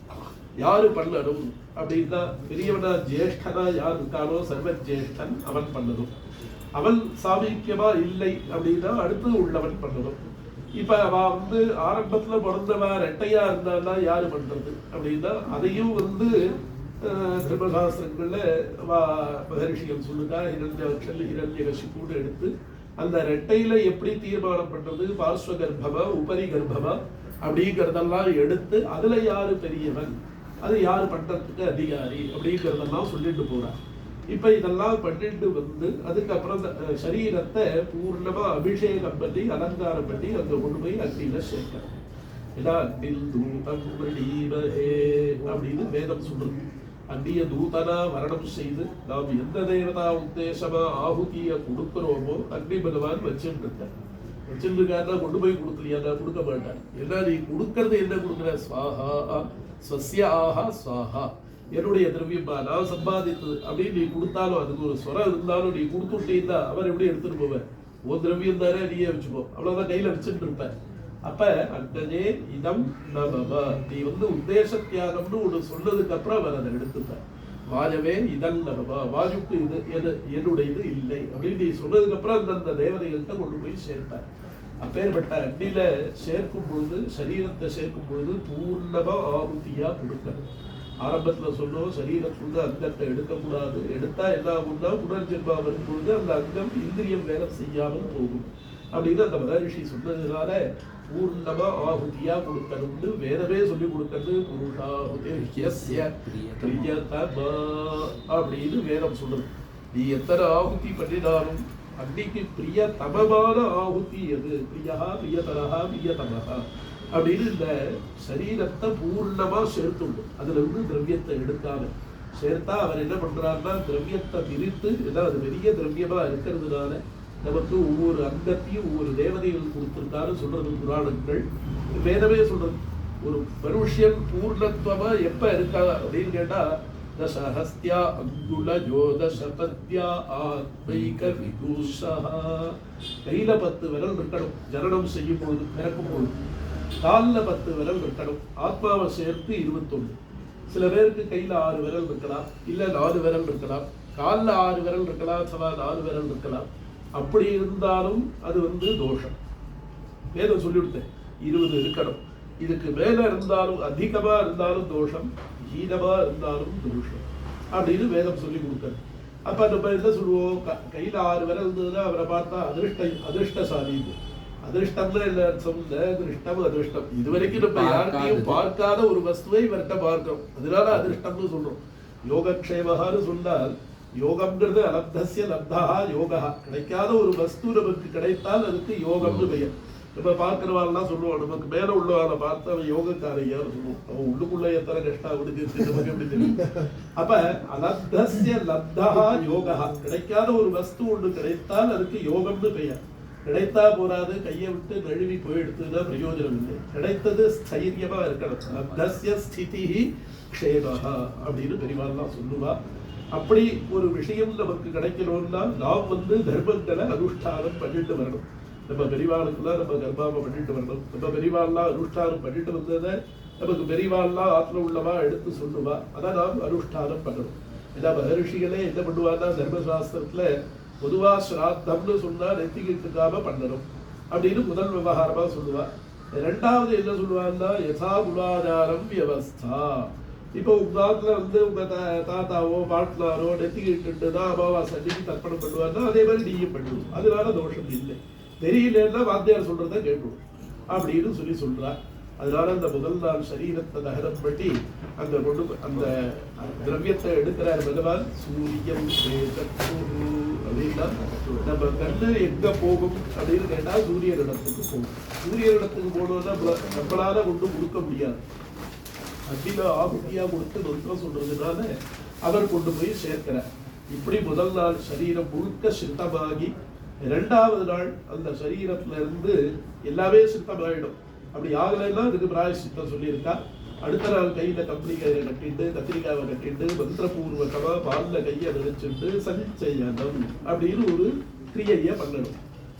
யாரு பண்ணணும் அப்படின்னா பெரியவனா ஜேஷ்டனா யார் இருக்கானோ சர்வ ஜேஷ்டன் அவன் பண்ணணும். அவன் சாமீக்கியமா இல்லை அப்படின்னா அடுத்து உள்ளவன் பண்ணணும். இப்ப அவ ஆரம்பத்துல பிறந்தவ ரெட்டையா இருந்தான்னா யாரு பண்றது அப்படின்னா அதையும் தர்மசாஸ்திரங்கள்ல மகரிஷிகள் சொல்லுதா. இரண்யகசிப்புன்னு எடுத்து அந்த ரெட்டையில எப்படி தீர்மானம் பண்றது, பார்ஸ்வ கர்ப்பமா உபரி கர்ப்பமா அப்படிங்கிறதெல்லாம் எடுத்து அதுல யாரு பெரியவன், அது யாரு பண்றதுக்கு அதிகாரி அப்படிங்கிறதெல்லாம் சொல்லிட்டு போறான். இப்ப இதெல்லாம் பண்ணிட்டு அதுக்கப்புறம் சரீரத்தை பூர்ணமா அபிஷேகம் பண்ணி அலங்காரம் பண்ணி அங்க கொண்டு போய் அக்னியில சேர்க்கணும். ஏன்னா அக்னில் தூதம் அப்படின்னு வேதம் சொல்றது. அந்நிய தூதனா மரணம் செய்து நாம் எந்த தேவதா உத்தேசமா ஆகுதிய கொடுக்கிறோமோ அக்னி பகவான் வச்சிருக்காருன்னா கொண்டு போய் கொடுக்கலையா? கொடுக்க மாட்டார். ஏன்னா நீ கொடுக்கறது என்ன கொடுக்குற? ஸ்வாஹா ஸ்வஸ்ய ஆஹா ஸ்வாஹா, என்னுடைய திரவியமா நான் சம்பாதித்தது அப்படின்னு நீ கொடுத்தாலும் அதுக்கு ஒரு ஸ்வரம் இருந்தாலும் நீ கொடுத்துட்டீங்கன்னா அவர் எப்படி எடுத்துட்டு போவேன்? ஓ திரவியம் தானே நீயே வச்சுப்போ, அவ்வளவுதான் கையில வச்சுட்டு இருப்பேன். அப்ப அந்தனே இதம் நம நீ உத்தேச தியாகம்னு ஒண்ணு சொன்னதுக்கு அப்புறம் அவர் அதை எடுத்துப்ப. வாயவே இதன் நம வாயுக்கு இது என்னுடையது இல்லை அப்படின்னு நீ சொன்னதுக்கு அப்புறம் அந்த தேவதைகள்கிட்ட கொண்டு போய் சேர்ப்பார். அப்பேற்பட்ட அக்னியில சேர்க்கும் பொழுது சரீரத்தை சேர்க்கும் பொழுது பூர்ணமா ஆகுதியா கொடுக்கணும். ஆரம்பத்துல சொன்னோம் சரீரத்துல அங்கத்தை எடுக்கக்கூடாது. எடுத்தா என்ன ஆகும்னா புனர்ஜென்மா வரும் பொழுது அந்த அங்கம் இந்திரியம் வேலை செய்யாமல் போகும் அப்படின்னு அந்த மகரிஷி சொன்னதுனால பூர்ணமா ஆகுதியா கொடுக்கணும்னு வேதமே சொல்லி கொடுக்கறது. புருஷாஹுதிய பிரியதமா அப்படின்னு வேதம் சொல்றது. நீ எத்தனை ஆகுதி பண்ணினாலும் அன்னைக்கு பிரியதமமான ஆகுதி எது? பிரியா பிரியதரஹா பிரியதமஹா அப்படின்னு இந்த சரீரத்தை பூர்ணமா சேர்த்துண்டு அதுல திரவியத்தை எடுக்காம சேர்த்தா அவர் என்ன பண்றாருன்னா திரவியத்தை பிரித்து, ஏதாவது அது பெரிய திரவியமா இருக்கிறதுனால நமக்கு ஒவ்வொரு அங்கத்தையும் ஒவ்வொரு தேவதைகள் கொடுத்திருக்காரு சொல்றது புராணங்கள். வேதமே சொல்றது. ஒரு மனுஷன் பூர்ணத்துவமா எப்ப இருக்கா அப்படின்னு கேட்டா தசஹஸ்தியா அங்குல ஜோதசபத்யா ஆத்மைக விதூஷா, கையில 10 விரல் இருக்கணும் ஜனனம் செய்யும் பொழுது பிறக்கும் பொழுது. காலில் 10 விரல் இருக்கணும். ஆத்மாவை சேர்த்து 21. சில பேருக்கு கையில 6 விரல் இருக்கலாம், இல்ல 4 விரல் இருக்கலாம். காலில் 6 விரல் இருக்கலாம், 4 விரல் இருக்கலாம். அப்படி இருந்தாலும் அது தோஷம். வேதம் சொல்லிவிட்டேன் 20 இருக்கணும். இதுக்கு மேல இருந்தாலும் அதிகமா இருந்தாலும் தோஷம், ஹீனமா இருந்தாலும் தோஷம் அப்படின்னு வேதம் சொல்லி கொடுக்குறது. அப்ப நம்ம என்ன சொல்லுவோம்? கையில 6 விரல் இருந்ததுன்னா அவரை பார்த்தா அதிருஷ்டசாலி. அதிருஷ்டம்னா என்ன அர்த்தம்? அதிருஷ்டம் அதிருஷ்டம். இதுவரைக்கும் நம்ம யார்கிட்டையும் பார்க்காத ஒரு வஸ்துவை இவர்கிட்ட பார்க்கிறோம், அதனால அதிருஷ்டம்னு சொல்றோம். யோகக்ஷேமஹான்னு சொன்னால் யோகம்ங்கிறது அலப்தஸ்ய லப்தா யோகா, கிடைக்காத ஒரு வஸ்து நமக்கு கிடைத்தால் அதுக்கு யோகம்னு பெயர். நம்ம பார்க்கிறவாள்லாம் சொல்லுவோம், நமக்கு மேல உள்ளவாளை பார்த்து அவன் யோகக்காரையான்னு சொல்லுவோம். அவன் உள்ளுக்குள்ள எத்தனை கஷ்டம் அவனுக்கு நமக்கு எப்படி தெரியும்? அப்ப அலப்தஸ்ய லப்தா யோகா, கிடைக்காத ஒரு வஸ்து ஒன்று கிடைத்தால் அதுக்கு யோகம்னு பெயர். கிடைத்தா போறாது, கையை விட்டு நழுவி போயிடுத்துன்னா பிரயோஜனம் இல்லை. கிடைத்தது ஸ்தைரியமா இருக்கணும். லப்தஸ்ய ஸ்திதிஹி க்ஷேமஹா அப்படின்னு பெரியவாள்லாம் சொல்லுவா. அப்படி ஒரு விஷயம் நமக்கு கிடைக்கணும்னா நாம் தர்மங்களை அனுஷ்டானம் பண்ணிட்டு வரணும். நம்ம பெரியவாளுக்குலாம் நம்ம கர்ப்பாவை பண்ணிட்டு வரணும். நம்ம பெரியவாள்லாம் அனுஷ்டானம் பண்ணிட்டு வந்ததை நமக்கு பெரியவாள்லாம் ஆத்ம உள்ளவா எடுத்து சொல்லுவா. அதான் நாம் அனுஷ்டானம் பண்ணணும். ஏன்னா மகரிஷிகளே என்ன பண்ணுவாங்கன்னா தர்மசாஸ்திரத்துல பொதுவா ஸ்ராத்தம்னு சொன்னா நெத்திக்கிட்டுக்காம பண்ணணும் அப்படின்னு முதல் விவகாரமா சொல்லுவா. ரெண்டாவது என்ன சொல்லுவாங்கன்னா யதா குலாச்சாரம் வியவஸ்தா. இப்போ உங்க உங்க தாத்தாவோ பாட்னாரோ நெத்திக்கிட்டு தான் அமாவாசை அன்னைக்கு தர்ப்பணம் பண்ணுவாங்கன்னா அதே மாதிரி நீயும் பண்ணுவோம். அதனால தோஷம் இல்லை. தெரியலன்னா வாத்தியார் சொல்றத கேட்கணும் அப்படின்னு சொல்றா. அதனால அந்த முதல் நாள் சரீரத்தை தகனம் பண்ணி அங்க கொண்டு அந்த திரவியத்தை எடுக்கிறார் பகவான். சூரியம் அப்படின்னா நம்ம கண்ணு எங்க போகும் அப்படின்னு கேட்டா சூரியனிடத்துக்கு போகும். சூரியனிடத்துக்கு போனோம்னா நம்மளால கொண்டு கொடுக்க முடியாது. அக்னில ஆகுதியா கொடுத்து மந்திரம் சொல்றதுனால அவர் கொண்டு போய் சேர்க்கிறார். இப்படி முதல் நாள் சரீரம் முழுக்க சித்தமாகி, இரண்டாவது நாள் அந்த சரீரத்துல இருந்து எல்லாமே சித்தமாயிடும். அப்படி ஆகலைன்னா அதுக்கு பிராயசித்தம் சொல்லியிருக்கா. அடுத்த நாள் கையில கத்திரிக்காயை கட்டிட்டு கத்திரிக்காவை கட்டிட்டு மந்திரபூர்வகமா பால்ல கையை நினைச்சுட்டு சஞ்சயனம் அப்படின்னு ஒரு கிரியைய பண்ணணும்.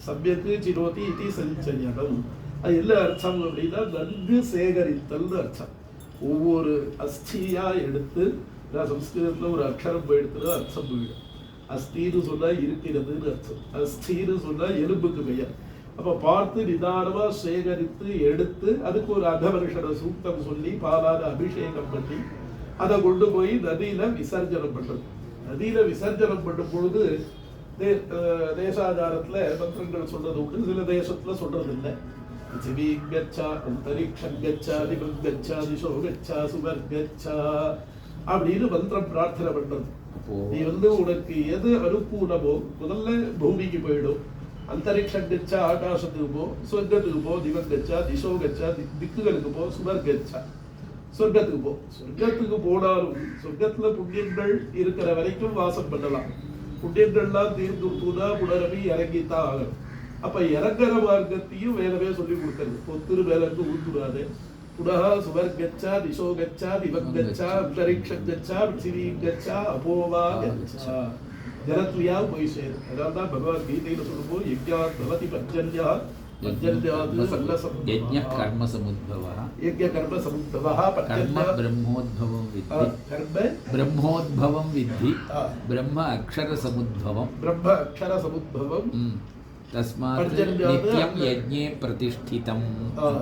சமயத்து சிரோதி இது சஞ்சயனம். அது என்ன அர்த்தம் அப்படின்னா நன்கு சேகரித்தல்னு அர்த்தம். ஒவ்வொரு அஸ்தியா எடுத்து, நான் சம்ஸ்கிருதத்துல ஒரு அக்ஷரம் போயிடுத்துனா அர்த்தம் போயிடும். அஸ்தின்னு சொன்னா இருக்கிறதுன்னு அர்த்தம். அஸ்தின்னு சொன்னா எலும்புக்கு பெயர். அப்ப பார்த்து நிதானமா சேகரித்து எடுத்து அதுக்கு ஒரு அகவர்ஷண சூக்தம் சொல்லி பாலால அபிஷேகம் பண்ணி அதை கொண்டு போய் நதியில விசர்ஜனம் பண்றது. நதியில விசர்ஜனம் பண்ணும் பொழுது தேசாச்சாரத்துல மந்திரங்கள் சொல்றது உண்டு, சில தேசத்துல சொல்றது இல்லை. பிருத்திவீம் கச்சா, அந்தரிக்ஷம் கச்சா, திவம் கச்சா, திசோ கச்சா, சுவர் கச்சா அப்படின்னு மந்திரம் பிரார்த்தனை பண்றது. நீ உனக்கு எது அனுகூலமோ முதல்ல பூமிக்கு போயிடும். அந்தரிக்ஷம் கச்சா ஆகாசத்துக்கு போ, சொர்க்கத்துக்கு போ, திவம் கச்சா, திசோ கச்சா, திக்குகளுக்கு போ, சுவர் கச்சா சொர்க்கத்துக்கு போ. சொர்க்கத்துக்கு போனாலும் சொர்க்கத்துல புண்ணியங்கள் இருக்கிற வரைக்கும் வாசம் பண்ணலாம். புண்ணியங்கள்லாம் தீர்ந்துனா புனரவி இறங்கித்தான் ஆகணும். அப்ப இறங்குற மார்க்கத்தையும் வேலவே சொல்லி கொடுக்கறது. பொத்துரு மேல இருந்து ஊத்துறாரு. புனः சுவர்கச்சா, திசோ கச்சா, திவம் கச்சா, அந்தரிக்ஷம் கச்சா, பிருத்திவீம் கச்சா, அபோவா கச்சா. ஜலத்லியா போய் சேரும். அதனால்தான் பகவான் கீதையில சொல்லும்போது யஜ்ஞாத் பவதி பஞ்சன்யா, பஞ்சன்யாத் சல்லசம் யஜ்ஞ கர்ம சமுத்பவः, யஜ்ஞ கர்ம சமுத்பவः, கர்ம பிரம்மோத்பவம் வித்தி, கர்ம பிரம்மோத்பவம் வித்தி, பிரம்ம அக்ஷர சமுத்பவம், பிரம்ம அக்ஷர சமுத்பவம். தஸ்மாத் நித்யம் யஜ்ஞே பிரதிஷ்டிதம்.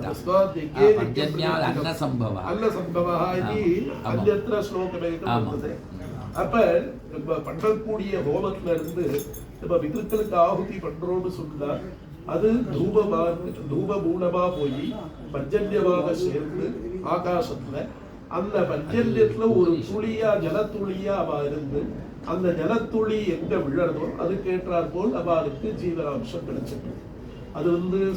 தஸ்மாத் யஜ்ஞே பஞ்சன்யாத் அன்னசம்பவः, அன்னசம்பவः இது அன்யத்ர ஸ்லோகமேக வந்தது. அப்ப நம்ம பண்ணக்கூடிய ஹோமத்துல இருந்து நம்ம பித்ருக்களுக்கு ஆಹುತಿ பண்றோம்னு சொன்னா அது தூப மூலமா போய் பஞ்சன்யமாக சேர்ந்து ஆகாசத்துல அந்த பஞ்சன்யத்துல ஒரு துளியா ஜலத்துளியா அவ இருந்து அந்த ஜலத்துளி எங்க விழறதோ அதுக்கேற்றாற் போல் அவளுக்கு ஜீவனாம்சம் கிடைச்சிருக்கு. அது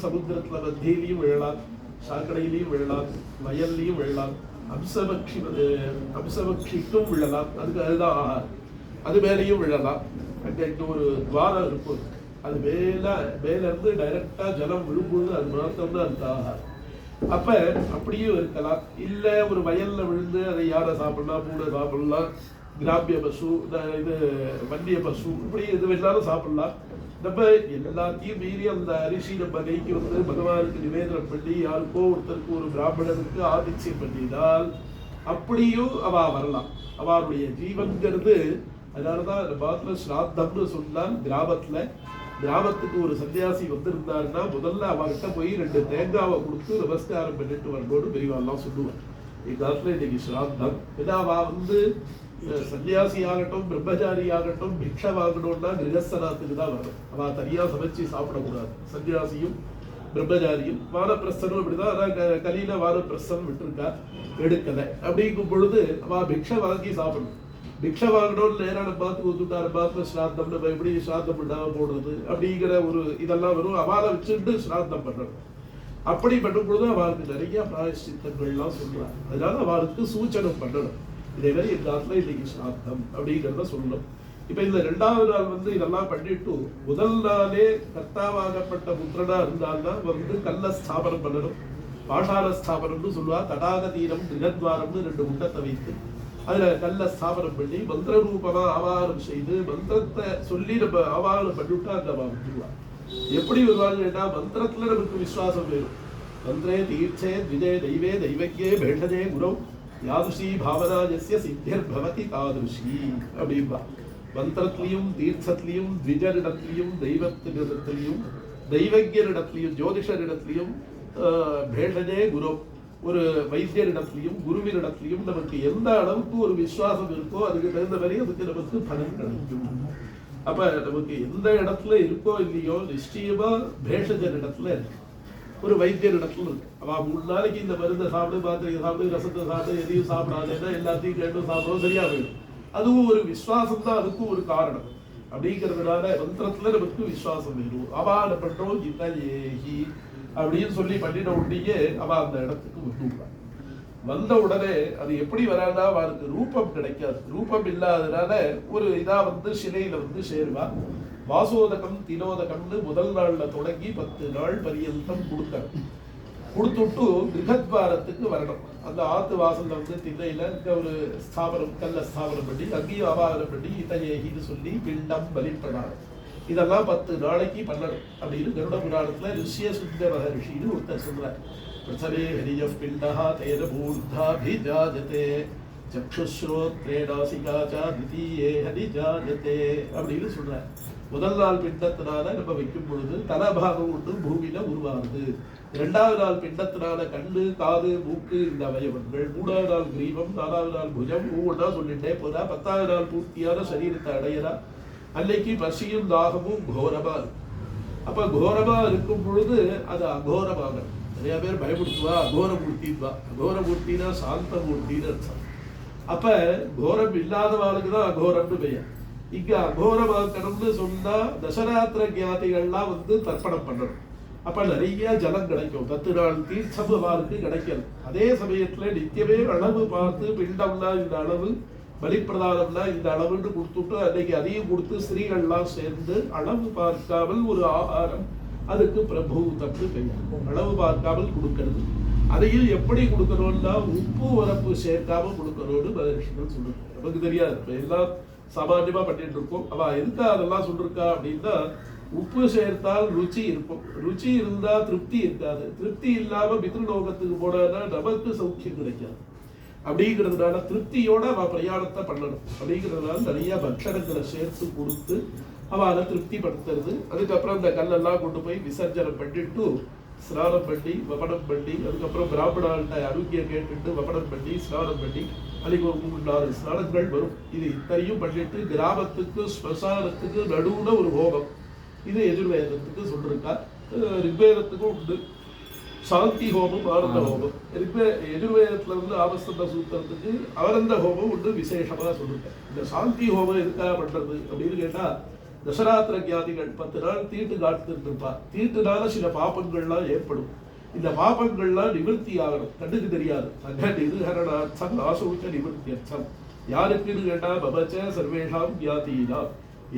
சமுத்திரத்துல மத்தியிலையும் விழலாம், சாக்கடையிலையும் விழலாம், வயல்லையும் விழலாம், அம்சபக்ஷிக்கும் விழலாம். அதுதான் ஆகாரம். அது மேலேயும் விழலாம். அங்க ஒரு துவாரம் இருக்கும். அது மேல இருந்து டைரக்டா ஜலம் விழும்போது அது மாத்திரம் தான் அந்த ஆகாரம். அப்ப அப்படியும் இருக்கலாம். இல்ல ஒரு வயல்ல விழுந்து அதை யாரை சாப்பிடலாம், பூனை சாப்பிடலாம், கிராமிய பசு, இது வண்டிய பசு, இப்படி இது வேணாலும் சாப்பிடலாம். நம்ம எல்லாத்தையும் மீறி அந்த அரிசி நம்ம கைக்கு பகவானுக்கு நிவேதனம் பண்ணி யாருக்கோ ஒருத்தருக்கு ஒரு பிராமணனுக்கு ஆதித்யம் பண்ணினால் அப்படியும் அவ வரலாம். அவருடைய ஜீவன்கிறது. அதனாலதான் பாத்துல ஸ்ராத்தம்னு சொன்னால் கிராமத்துக்கு ஒரு சன்னியாசி வந்திருந்தாருன்னா முதல்ல அவர்கிட்ட போய் 2 தேங்காவை கொடுத்து நமஸ்காரம் பண்ணிட்டு வரணும்னு பெரியவாள்லாம் சொல்லுவார். எங்காலத்துல இன்னைக்கு ஸ்ராத்தம். ஏன்னா அவ சன்னியாசி ஆகட்டும், பிரம்மச்சாரி ஆகட்டும், பிக்ஷை வாங்கணும்னா கிரகஸ்தனாத்துக்கு தான் வரணும். அவ தனியா சமைச்சு சாப்பிடக்கூடாது. சன்னியாசியும் பிரம்மச்சாரியும் வானப்பிரஸ்தனும் இப்படிதான். அதான் கலியில வானப்பிரஸ்தன் விட்டுருக்கா, எடுக்கலை. அப்படிங்கும் பொழுது அவ பிக்ஷை வாங்கி சாப்பிடணும். பிக்ஷை வாங்கணும்னு நேரான பார்த்து ஒத்துட்டாரு. பார்த்து ஸ்ராத்தம் நம்ம எப்படி ஸ்ராத்தம் பண்ணாம போடுறது அப்படிங்கிற ஒரு இதெல்லாம் வரும். அவால வச்சுட்டு ஸ்ராத்தம் பண்ணணும். அப்படி பண்ணும் பொழுது அவருக்கு நிறைய பிராயஷ்சித்தங்கள்லாம் சொல்றாங்க. அதனால அவருக்கு சூச்சனம் பண்ணணும். இதே மாதிரி எல்லாத்துல இன்னைக்கு சாத்தம் அப்படிங்கிறத சொல்லணும். இப்ப இந்த 2வது நாள் இதெல்லாம் பண்ணிட்டு முதல் நாளே கர்த்தாவாகப்பட்ட புத்திரனா இருந்தால்தான் கல்ல ஸ்தாபனம் பண்ணணும். பாஷால ஸ்தாபனம்னு சொல்லுவா. தடாக தீரம் கிரகத்வாரம்னு 2 முண்டத்தை வைத்து அதுல கல்ல ஸ்தாபனம் பண்ணி மந்திர ரூபமா ஆவாகனம் செய்து மந்திரத்தை சொல்லி நம்ம ஆவாகனம் பண்ணிவிட்டா அந்த வந்துருவா. எப்படி வருவாங்க கேட்டா மந்திரத்துல நமக்கு விசுவாசம் வேணும். மந்திரே தீர்த்தே த்விஜே தெய்வே தெய்வக்கே பேஷதே குரு யாதுஷி பாவனா யஸ்ய சித்திர் பவதி தாதுஷி அப்படின்பா. மந்திரத்திலையும் தீர்த்தத்திலையும் த்விஜரிடத்திலையும் தெய்வத்தினிடத்திலையும் தெய்வஜரிடத்திலையும் ஜோதிஷரிடத்திலையும் பேஷதே குரு ஒரு வைத்தியரிடத்திலையும் குருவினிடத்திலையும் நமக்கு எந்த அளவுக்கு ஒரு விசுவாசம் இருக்கோ அதுக்கு தகுந்த மாதிரி அதுக்கு நமக்கு பலன் கிடைக்கும். அப்ப நமக்கு எந்த இடத்துல இருக்கோ இல்லையோ நிச்சயமா பேஷஜர் இடத்துல இருக்கு, ஒரு வைத்தியர் இடத்துல இருக்கு. அவ 3 நாளைக்கு இந்த மருந்தை சாப்பிடு, மாத்திரையை சாப்பிடு, ரசத்தை சாப்பிடு, எதையும் சாப்பிடாதுன்னா எல்லாத்தையும் கேட்டு சாப்பிடும் சரியா போயிடும். அதுவும் ஒரு விசுவாசம் தான், அதுக்கும் ஒரு காரணம். அப்படிங்கிறதுனால மந்திரத்துல நமக்கு விசுவாசம் வேணும். அவான பண்றோம் ஏகி அப்படின்னு சொல்லி பண்ணிட உடனே அவ அந்த இடத்துக்கு வந்துடுவான். வந்த உடனே அது எப்படி வராதா அவருக்கு ரூபம் கிடைக்காது. ரூபம் இல்லாததுனால ஒரு இதா சிலையில சேருவா. வாசோதகம் தினோதகம்னு முதல் நாள்ல தொடங்கி 10 நாள் பரியந்தம் கொடுக்கணும். கொடுத்துட்டு கிரகத்வாரத்துக்கு வரணும். அந்த ஆத்து வாசல்ல திண்ணையில ஒரு ஸ்தாபனம் கல்ல ஸ்தாபனம் பண்ணி அங்கேயும் ஆவாகனம் பண்ணி இதையேகின்னு சொல்லி பிண்டம் பலிப்படாது. இதெல்லாம் 10 நாளைக்கு பண்ணணும் அப்படின்னு கருட புராணத்துல ரிஷிய சுத்த மகரிஷின்னு ஒருத்தர் சொல்றார். பிரசவே ஹரிய பிண்டா தேன பூர்தாபிஜாஜதே சக்ஷுஸ்ரோத்ரேடாசிகாச்சா திதீயே ஹரிஜாஜதே அப்படின்னு சொல்றார். முதல் நாள் பிண்டத்தினால நம்ம வைக்கும் பொழுது தலபாகம் ஒன்று பூமியில உருவாகுது. 2வது நாள் பிண்டத்தினால கண்ணு காது மூக்கு இந்த அவயவங்கள், 3வது நாள் கிரீவம், 4வது நாள் புஜம், ஒவ்வொன்றா சொல்லிட்டே போறா. 10வது நாள் பூர்த்தியான சரீரத்தை அடையறா. அன்னைக்கு பசியும் தாகமும் கோரமா இருக்கும். அப்ப கோரமா இருக்கும் பொழுது அது அகோரமாக நிறைய பேர் பயப்படுத்துவா, அகோரமூர்த்தின்பா. அகோரமூர்த்தினா சாந்தமூர்த்தின்னு அர்த்தம். அப்ப கோரம் இல்லாதவாளுக்குதான் அகோரம்னு பெயர். இங்க அகோரமாக்கணும்னு சொன்னா தசராத்திர ஜாதிகள்லாம் தர்ப்பணம் பண்ணணும். அப்ப நிறைய ஜலம் கிடைக்கும். 10 நாள் தீர்த்தம் அவருக்கு கிடைக்கல. அதே சமயத்துல நித்தியமே அளவு பார்த்து பிண்டம்னா இந்த அளவு, பலிப்பிரதானம்னா இந்த அளவுன்னு கொடுத்துட்டு அன்னைக்கு அதையும் கொடுத்து ஸ்திரீகள்லாம் சேர்ந்து அளவு பார்க்காமல் ஒரு ஆகாரம், அதுக்கு பிரபூதம்னு பெயர். அளவு பார்க்காமல் கொடுக்கறது. அதையும் எப்படி கொடுக்கணும்னா உப்பு உரப்பு சேர்க்காம கொடுக்கணும்னு மகரிஷிகள் சொல்றாங்க. நமக்கு தெரியாது, எல்லாம் சாமான்யமா பண்ணிட்டு இருக்கோம். அவ எதுக்கா அதெல்லாம் சொல்லிருக்கா அப்படின்னா, உப்பு சேர்த்தால் ருச்சி இருக்கும், ருச்சி இருந்தா திருப்தி இருக்காது, திருப்தி இல்லாம பித்ருலோகத்துக்கு போனா நமக்கு சௌக்கியம் கிடைக்காது. அப்படிங்கிறதுனால திருப்தியோட அவ பிரயாணத்தை பண்ணணும். அப்படிங்கிறதுனால நிறைய பக்ஷணங்களை சேர்த்து கொடுத்து அவளை திருப்தி படுத்துறது. அதுக்கப்புறம் இந்த கல்லெல்லாம் கொண்டு போய் விசர்ஜனம் பண்ணிட்டு ஸ்நானம் பண்ணி வபனம் பண்ணி அதுக்கப்புறம் பிராமணாள்கிட்ட ஆரோக்கியம் கேட்டுட்டு வபனம் பண்ணி ஸ்நானம் பண்ணி அதுக்கு ஒரு 3-4 ஸ்நானங்கள் வரும். இது இத்தனையும் பண்ணிட்டு கிராமத்துக்கு ஸ்மசானத்துக்கு நடுவுல ஒரு ஹோமம். இது எதிர்வேதத்துக்கு சொல்லிருக்கா. ரிக்வேதத்துக்கும் உண்டு சாந்தி ஹோமம், ஆனந்த ஹோமம். எதிர்வேதத்துல ஆபஸ்தம்ப சூத்திரத்துக்கு அவரந்த ஹோமம் உண்டு விசேஷமா சொல்லிருக்கேன். இந்த சாந்தி ஹோமம் எதுக்காக பண்றது அப்படின்னு கேட்டா, தசராத்திர ஜாதிகள் 10 நாள் தீட்டு காத்துட்டு இருப்பா. தீட்டுனால சில பாபங்கள்லாம் ஏற்படும். இந்த பாபங்கள்லாம் நிவர்த்தி ஆகணும். கண்ணுக்கு தெரியாது. நிருஹரணார்த்தம் ஆசௌச்ச நிவர்த்தி அர்த்தம். யாருக்குன்னு கேட்டா, பபச்ச சர்வேஷாம் ஜாதினா,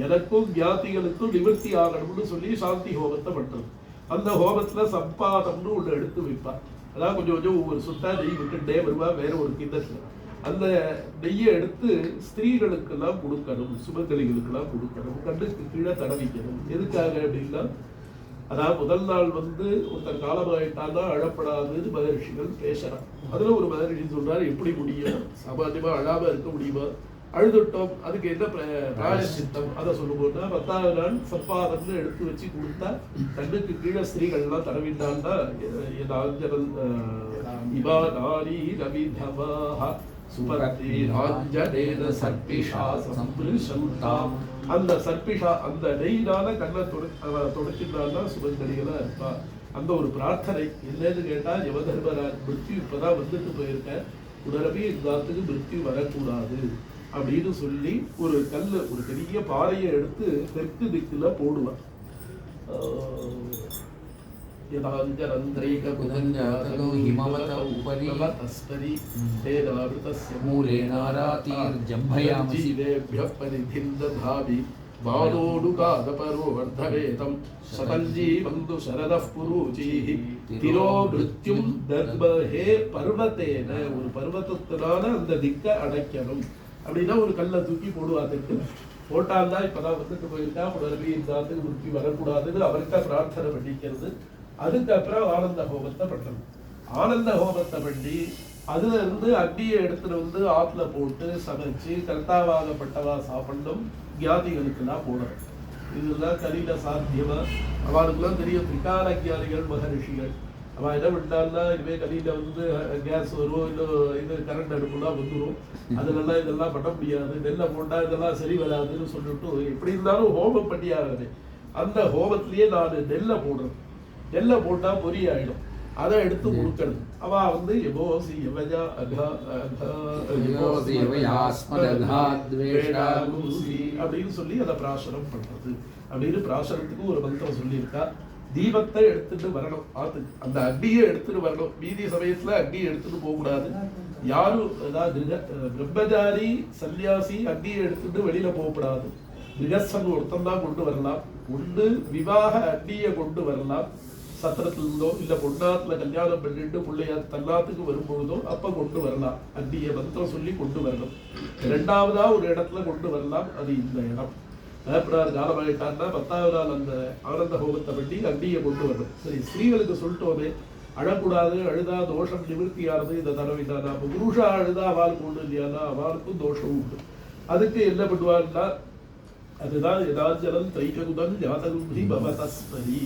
எனக்கும் ஜாதிகளுக்கும் நிவர்த்தி ஆகணும்னு சொல்லி சாந்தி ஹோமத்தை பண்றது. அந்த ஹோமத்துல சம்பாதம்னு ஒண்ணு எடுத்து வைப்பார். அதான் கொஞ்சம் கொஞ்சம் ஒவ்வொரு சுத்தா நெய் விட்டுட்டே வருவா வேற ஒரு கிண்ணத்துல. அந்த நெய்யை எடுத்து ஸ்திரீகளுக்கெல்லாம் கொடுக்கணும், சுமங்கலிகளுக்கெல்லாம் கொடுக்கணும், கண்ணுக்கு கீழே தடவிக்கணும். எதுக்காக அப்படின்னா, அதாவது முதல் நாள் ஒருத்தர் காலமாயிட்டான்னா அழப்படாதுன்னு மகரிஷிகள் பேசுறான். அதுல ஒரு மகரிஷி சொல்றாரு, எப்படி முடியும், சாமான்யமா அழாம இருக்க முடியுமா, அழுதுட்டோம் அதுக்கு என்ன பிராயச்சித்தம், அதை சொல்லும்போதுனா 10வது நாள் சப்பாதம்னு எடுத்து வச்சு கொடுத்தா கண்ணுக்கு கீழே ஸ்திரீகள்லாம் தடவிட்டான்னா அந்த சர்பிஷா அந்த நெய்னால கண்ணை தொடச்சிட்டான்னா சுபங்கடிகளா இருப்பா. அந்த ஒரு பிரார்த்தனை என்னன்னு கேட்டா, யமதர்மராஜ் மிருத்யு இப்பதான் வந்துட்டு போயிருக்க, உடனே இந்த மிருத்யு வரக்கூடாது அப்படின்னு சொல்லி ஒரு கல்லு, ஒரு பெரிய பாறையை எடுத்து தெற்கு திக்குல போடுவார். यदाञ्जरन्ध्रैककुदञ्जातको हिमवत उपरि तस्परि तेनावृतस्य मूलेनारातिर्जम्भयामसि जीवेभ्यः परिधिं दधामि बालोडुकादपरो वर्धवेदं सतञ्जीवन्तु शरदः पुरूचीः तिरो मृत्युं दर्महे पर्वतेन ஒரு பர்வதத்தினால அந்த திக்கை அடைக்கணும் அப்படின்னா ஒரு கல்லை தூக்கி போடுவாதுக்கு போட்டால்தான் இப்பதான் வந்துட்டு போயிருக்கா உடனே இந்த உருக்கி வரக்கூடாதுன்னு அவர்கிட்ட பிரார்த்தனை பண்ணிக்கிறது. அதுக்கப்புறம் ஆனந்த ஹோமத்தை பண்றது. ஆனந்த ஹோமத்தை பண்ணி அதுல இருந்து அக்னியை எடுத்துட்டு வந்து ஆத்துல போட்டு சமைச்சு கர்த்தாவாகப்பட்டவா சாப்பிடணும், கியாதிகளுக்கெல்லாம் போடணும். இதுதான் கலியில சாத்தியமா. அவளுக்குலாம் தெரியும் திரிகால கியாதிகள் மகரிஷிகள். அவன் என்ன பண்ணான்னா இனிமே கலியில வந்து கேஸ் வரும், இல்லை இது கரண்ட் அடுப்புலாம் வந்துடும், அதுலலாம் இதெல்லாம் பண்ண முடியாது, நெல்லை போட்டா இதெல்லாம் சரி வராதுன்னு சொல்லிட்டு எப்படி இருந்தாலும் ஹோமம் பண்ணி ஆகுது. அந்த ஹோமத்திலேயே நான் நெல்லை போடுறேன். நெல்லை போட்டா பொறி ஆயிடும், அதை எடுத்து கொடுக்கணும். அவ வந்து எபோசி எவஜா அகா அப்படின்னு சொல்லி அதை பிராசனம் பண்றது. அப்படின்னு பிராசனத்துக்கு ஒரு மந்திரம் சொல்லியிருக்கா. தீபத்தை எடுத்துட்டு வரணும், ஆத்துக்கு அந்த அக்னியை எடுத்துட்டு வரணும். மீதி சமயத்துல அக்னியை எடுத்துட்டு போக கூடாது. யாரும் அதாவது பிரம்மச்சாரி சன்னியாசி அக்னியை எடுத்துட்டு வெளியில போகக்கூடாது. கிரகஸ்தன் ஒருத்தன் தான் கொண்டு வரலாம். ஒன்று விவாக அக்னியை கொண்டு வரலாம், சத்திரத்திலிருந்தோ இல்ல பொன்னாத்துல கல்யாணம் பண்ணிட்டு பிள்ளையா தன்னாத்துக்கு வரும்பொழுதோ அப்ப கொண்டு வரலாம். அக்னியை மந்திரம் சொல்லி கொண்டு வரணும். இரண்டாவதா ஒரு இடத்துல கொண்டு வரலாம், அது இந்த இடம். காலமாயிட்டான்னா 10வது நாள் அந்த ஆனந்த ஹோமத்தை பண்ணி அக்னியை கொண்டு வரணும். சரி, ஸ்திரீகளுக்கு சொல்லிட்டோமே அழக்கூடாது, அழுதா தோஷம் நிவர்த்தியானது. இந்த தடவைனா நம்ம புருஷா அழுதா அவளுக்கு ஒண்ணு இல்லையானா அவளுக்கும் தோஷம் உண்டு. அதுக்கு என்ன பண்ணுவாங்கன்னா அதுதான் யதாஞ்சலம் தைககுதம் ஜாதகும்பி பவதஸ்மரி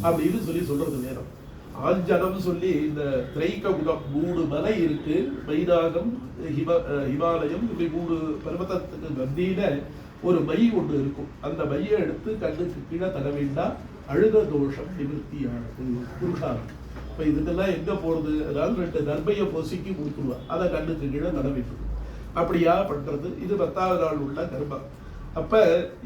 அப்படின்னு சொல்லி சொல்றது வேணும். ஆஞ்சனம் சொல்லி இந்த திரைககுதம் 3 மலை இருக்கு, வைராகம் ஹிமாலயம், இப்படி 3 பர்வதத்துக்கு மத்தியில ஒரு மை ஒன்று இருக்கும். அந்த மையை எடுத்து கண்ணுக்கு கீழே தர வேண்டாம், அழுத தோஷம் நிவர்த்தியானது புருஷாரம். இப்ப இதுக்கெல்லாம் எங்க போறது? அதாவது 2 தர்பையை பொசுக்கி கொடுத்துருவா, அதை கண்ணுக்கு கீழே தர வேண்டும். அப்படியா பண்றது. இது 10வது நாள் உள்ள கர்மம். அப்ப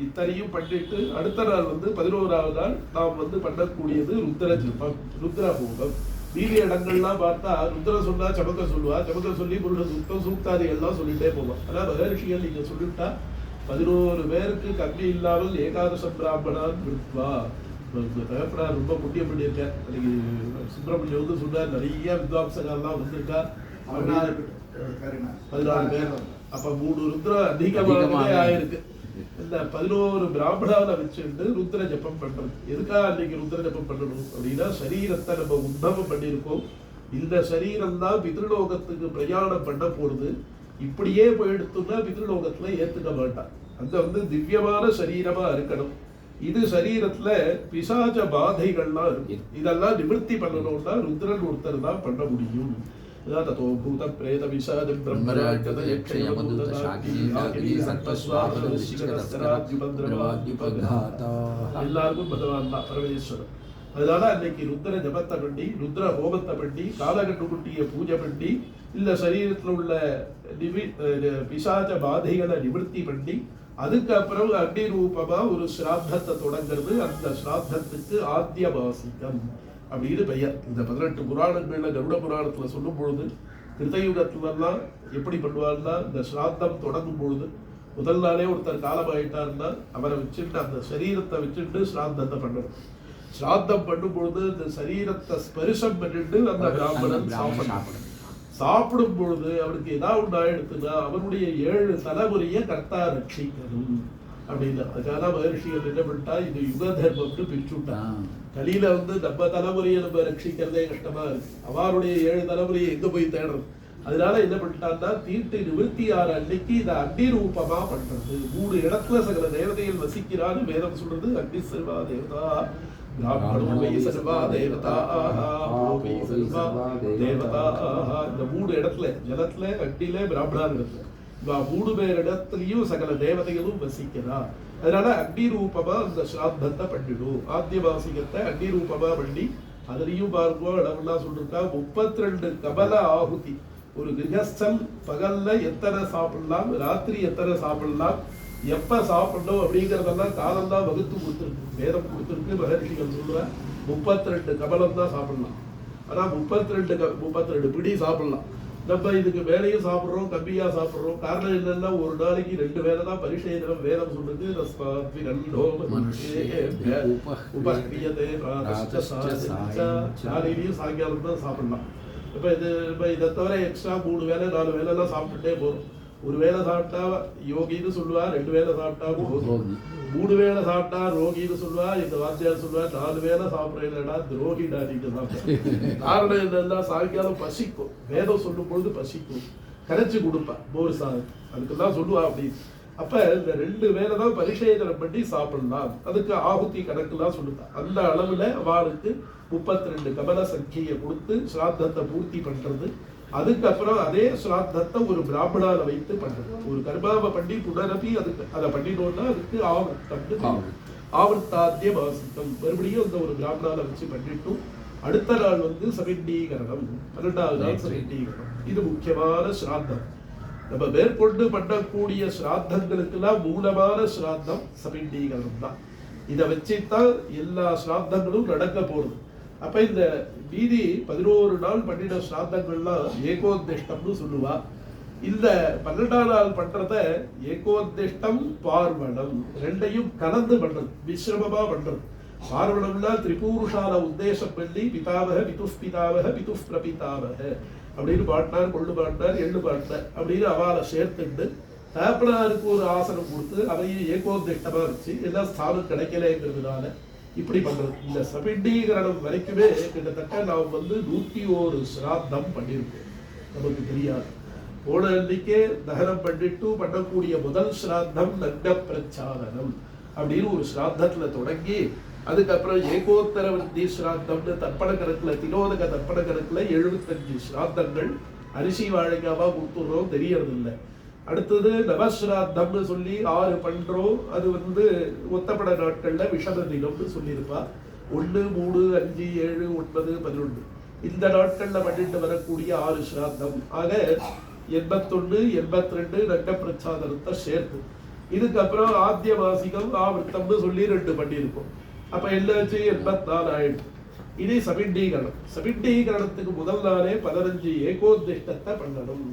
இத்தனையும் பண்ணிட்டு அடுத்த நாள் வந்து 11வது நாள் நாம் வந்து பண்ணக்கூடியது ருத்ர ஜபம், ருத்ர ஹோமம். மீதி இடங்கள்லாம் பார்த்தா ருத்ர சொன்னா சமக்க சொல்லுவா, சமக்க சொல்லி புருஷ சுத்தம் சூக்தாதி எல்லாம் சொல்லிட்டே போவோம். அதான் மகரிஷிகள் நீங்க சொல்லிட்டா 11 பேருக்கு கல்வி இல்லாமல் ஏகாதசம் பிராமணான் விருத்வா. பயப்படார், ரொம்ப புண்ணியம் பண்ணியிருக்கேன். அன்னைக்கு சுப்பிரமணியம் வந்து சொன்னார், நிறைய வித்வாம்சங்கள்லாம் வந்திருக்கா, 14 பேர். அப்ப 3 ருத்ர அதிகமாகவே ஆயிருக்கு. இந்த 11 பிராமணாவை வச்சுட்டு ருத்ர ஜபம் பண்றது. எதுக்காக அன்னைக்கு ருத்ர ஜபம் பண்ணணும் அப்படின்னா, சரீரத்தை நம்ம உத்தமம் பண்ணியிருக்கோம். இந்த சரீரம் தான் பித்ருலோகத்துக்கு பிரயாணம் பண்ண போறது. இப்படியே போயிடுத்துன்னா பித்ருலோகத்துல ஏத்துக்க மாட்டான். அந்த வந்து திவ்யமான சரீரமா இருக்கணும். இது சரீரத்துல பிசாச பாதைகள்லாம் இருக்கு. இதெல்லாம் நிவர்த்தி பண்ணணும்னா ருத்ரன் ஒருத்தர் தான் பண்ண முடியும். ததோ பூத பிரேத விசாதம் பிரம்மராஜத யக்ஷ யமதூத சாகினி நாகினி சர்வஸ்வாத நிசிகரஸ்தராஜ்யுபத்ரவாத்யுபகாதா. எல்லாருக்கும் பகவான் தான் பரமேஸ்வரன். அதனால அன்னைக்கு ருத்ர ஜபத்தை பண்ணி, ருத்ர ஹோமத்தை பண்ணி, காலகட்டு குட்டிய பூஜை பண்ணி, இந்த சரீரத்தில் உள்ள பிசாச பாதைகளை நிவர்த்தி பண்ணி, அதுக்கப்புறம் அக்னி ரூபமா ஒரு சிராத்தத்தை தொடங்கிறது. அந்த சிராத்தத்துக்கு ஆத்யவாசிகம் அப்படின்னு பெயர். இந்த 18 புராணங்கள்ல கருட புராணத்துல சொல்லும் பொழுது கிருதயுகத்துலாம் எப்படி பண்ணுவாருன்னா, இந்த சிராத்தம் தொடங்கும் பொழுது முதல் நாளே ஒருத்தர் காலமாயிட்டாருன்னா அவரை வச்சுட்டு அந்த சரீரத்தை வச்சுட்டு சிராத்தத்தை பண்ணணும். சிராத்தம் பண்ணும் பொழுது இந்த சரீரத்தை ஸ்பரிசம் பண்ணிட்டு அந்த பிராமணன் சாப்பிடும் பொழுது அவருக்கு ஏதாவது ஒன்று ஆயிடுத்துன்னா அவனுடைய 7 தலைமுறையை கர்த்தா ரட்சிக்கணும் அப்படின்னு. அதுக்காக மகர்ஷிகள் என்ன பண்ணிட்டா, இது யுக தர்மம்னு பிரிச்சுட்டான். கலியில வந்து நம்ம தலைமுறையை நம்ம ரட்சிக்கிறதே கஷ்டமா இருக்கு, அவருடைய 7 தலைமுறையை எங்க போய் தேடுறது. அதனால என்ன பண்ணிட்டான்னா, தீட்டு 26 அன்னைக்கு இதை அக்னி ரூபமா பண்றது. 3 இடத்துல சகல தேவதைகள் வசிக்கிறான்னு வேதம் சொல்றது. அக்னி சர்வா தேவதா, இந்த 3 இடத்துல ஜலத்துல, அக்னில, பிராமணார் இடத்துல, 3 பேர் இடத்துலயும் சகல தேவதைகளும் வசிக்கிறா. அதனால அக்னி ரூபமா அந்த சிராத்தத்தை பண்ணிடும். ஆத்தியவாசிகத்தை அக்னி ரூபமா பண்ணி, அதுலயும் பாருங்க அளவுலாம் சொல்லிருக்கா, 32 கபல ஆகுதி. ஒரு கிரகஸ்தன் பகல்ல எத்தனை சாப்பிடலாம், ராத்திரி எத்தனை சாப்பிடலாம், எப்ப சாப்பிடணும் அப்படிங்கறதெல்லாம் காலம் தான் வகுத்து கொடுத்துருக்கு, வேதம் கொடுத்துருக்கு. மகர்ஷிகள் சொல்ற 32 கமலம் தான் சாப்பிடலாம். ஆனா 32 பிடி சாப்பிடலாம். நம்ம இதுக்கு வேலையும் சாப்பிடுறோம், கம்மியா சாப்பிடுறோம். காரணம் என்னன்னா ஒரு நாளைக்கு 2 வேளை தான் பரிசேதனம் வேதம் சொல்லுது. காலையிலையும் சாயங்காலம் தான் சாப்பிடலாம். இப்ப இதை தவிர எக்ஸ்ட்ரா 3 வேளை 4 வேலை எல்லாம் சாப்பிட்டுட்டே போறோம். ஒரு வேளை சாப்பிட்டா யோகின்னு சொல்லுவா, 2 வேளை சாப்பிட்டா ரோகி, 3 வேளை சாப்பிட்டா ரோகின்னு சொல்லுவா. இந்த வாத்தியார் சொல்லுவா 4 வேளை சாப்பிட்றேன்டா துரோகிடா நீங்க சாப்பிட்ட. காரணம் என்னன்னா சாயங்காலம் பசிக்கும், வேதம் சொல்லும் பொழுது பசிக்கும், கரைச்சி கொடுப்பா மோர் சாதம், அதுக்கெல்லாம் சொல்லுவா அப்படின்னு. அப்ப இந்த 2 வேளை தான் பரிசேதனம் பண்ணி சாப்பிடலாம். அதுக்கு ஆகுதி கணக்குலாம் சொல்லுவா. அந்த அளவுல அவளுக்கு 32 கமல சங்கியை கொடுத்து ஸ்ராத்தத்தை பூர்த்தி பண்றது. அதுக்கப்புறம் அதே ஸ்ராத்தத்தை ஒரு பிராமணால வைத்து பண்றது. ஒரு கர்மாவை பண்ணி புனரபி அதுக்கு அதை பண்ணினோம்னா அதுக்கு ஆவர்த்தாத்திய மாசிக்கம். மறுபடியும் அந்த ஒரு பிராமணால வச்சு பண்ணிட்டும் அடுத்த நாள் சமிண்டீகரணம், 12வது நாள் சமிண்டீகரணம். இது முக்கியமான ஸ்ராத்தம். நம்ம மேற்கொண்டு பண்ணக்கூடிய ஸ்ராத்தங்களுக்கெல்லாம் மூலமான ஸ்ராத்தம் சமிண்டீகரணம் தான். இதை வச்சுதான் எல்லா ஸ்ராத்தங்களும் நடக்க போறது. அப்ப இந்த மீதி 11 நாள் பண்ணின ஸ்ராத்தங்கள்லாம் ஏகோத்திஷ்டம்னு சொல்லுவா. இந்த 12ஆம் நாள் பண்றத ஏகோத்திஷ்டம் பார்வணம் ரெண்டையும் கலந்து பண்றது, விஸ்ரமமா பண்றது. பார்வணம்னா திரிபூருஷால உத்தேசம் பண்ணி பிதாவக பிதுஷ்பிதாவக பிதுஷ்பிரபிதாவக அப்படின்னு பாட்டினார், கொள்ளு பாட்டினார், எள்ளு பாட்டினார் அப்படின்னு அவளை சேர்த்துட்டு தாப்பனாருக்கு ஒரு ஆசனம் கொடுத்து அதையும் ஏகோத்திஷ்டமா வச்சு எல்லாம் ஸ்தானம் கிடைக்கலங்கிறதுனால இப்படி பண்றது. இந்த சபிண்டீகரணம் வரைக்குமே கிட்டத்தட்ட நாம் 101 ஸ்ராத்தம் பண்ணியிருக்கோம். நமக்கு தெரியாது. போன அன்னைக்கே தகனம் பண்ணிட்டு பண்ணக்கூடிய முதல் ஸ்ராத்தம் நக்ன பிரச்சாரணம் அப்படின்னு ஒரு ஸ்ராத்தத்துல தொடங்கி அதுக்கப்புறம் ஏகோத்தர விருத்தி ஸ்ராத்தம்னு தர்ப்பண கணக்குல திலோதக தர்ப்பண கணக்குல 75 ஸ்ராத்தங்கள் அரிசி வாழைக்காவா கொடுத்துடுறோம், தெரியறது இல்லை. அடுத்தது நவஸ்ராத்தம்னு சொல்லி 6 பண்றோம். அது ஒத்தப்பட நாட்கள்ல விஷம தினம்னு சொல்லியிருப்பா. 1, 3, 5, 7, 9, 11 இந்த நாட்கள்ல பண்ணிட்டு வரக்கூடிய 6 ஸ்ராத்தம். ஆக 81, 82 நட்ட பிரச்சாதனத்தை சேர்த்து இதுக்கப்புறம் ஆத்திய மாசிகம் ஆவர்த்தம்னு சொல்லி 2 பண்ணியிருக்கோம். அப்ப என்னாச்சு 84 ஆயிடுச்சு. இது சபிண்டீகரணம். சபிண்டீகரணத்துக்கு முதல் நாளே 15 ஏகோத்திஷ்டத்தை பண்ணணும்.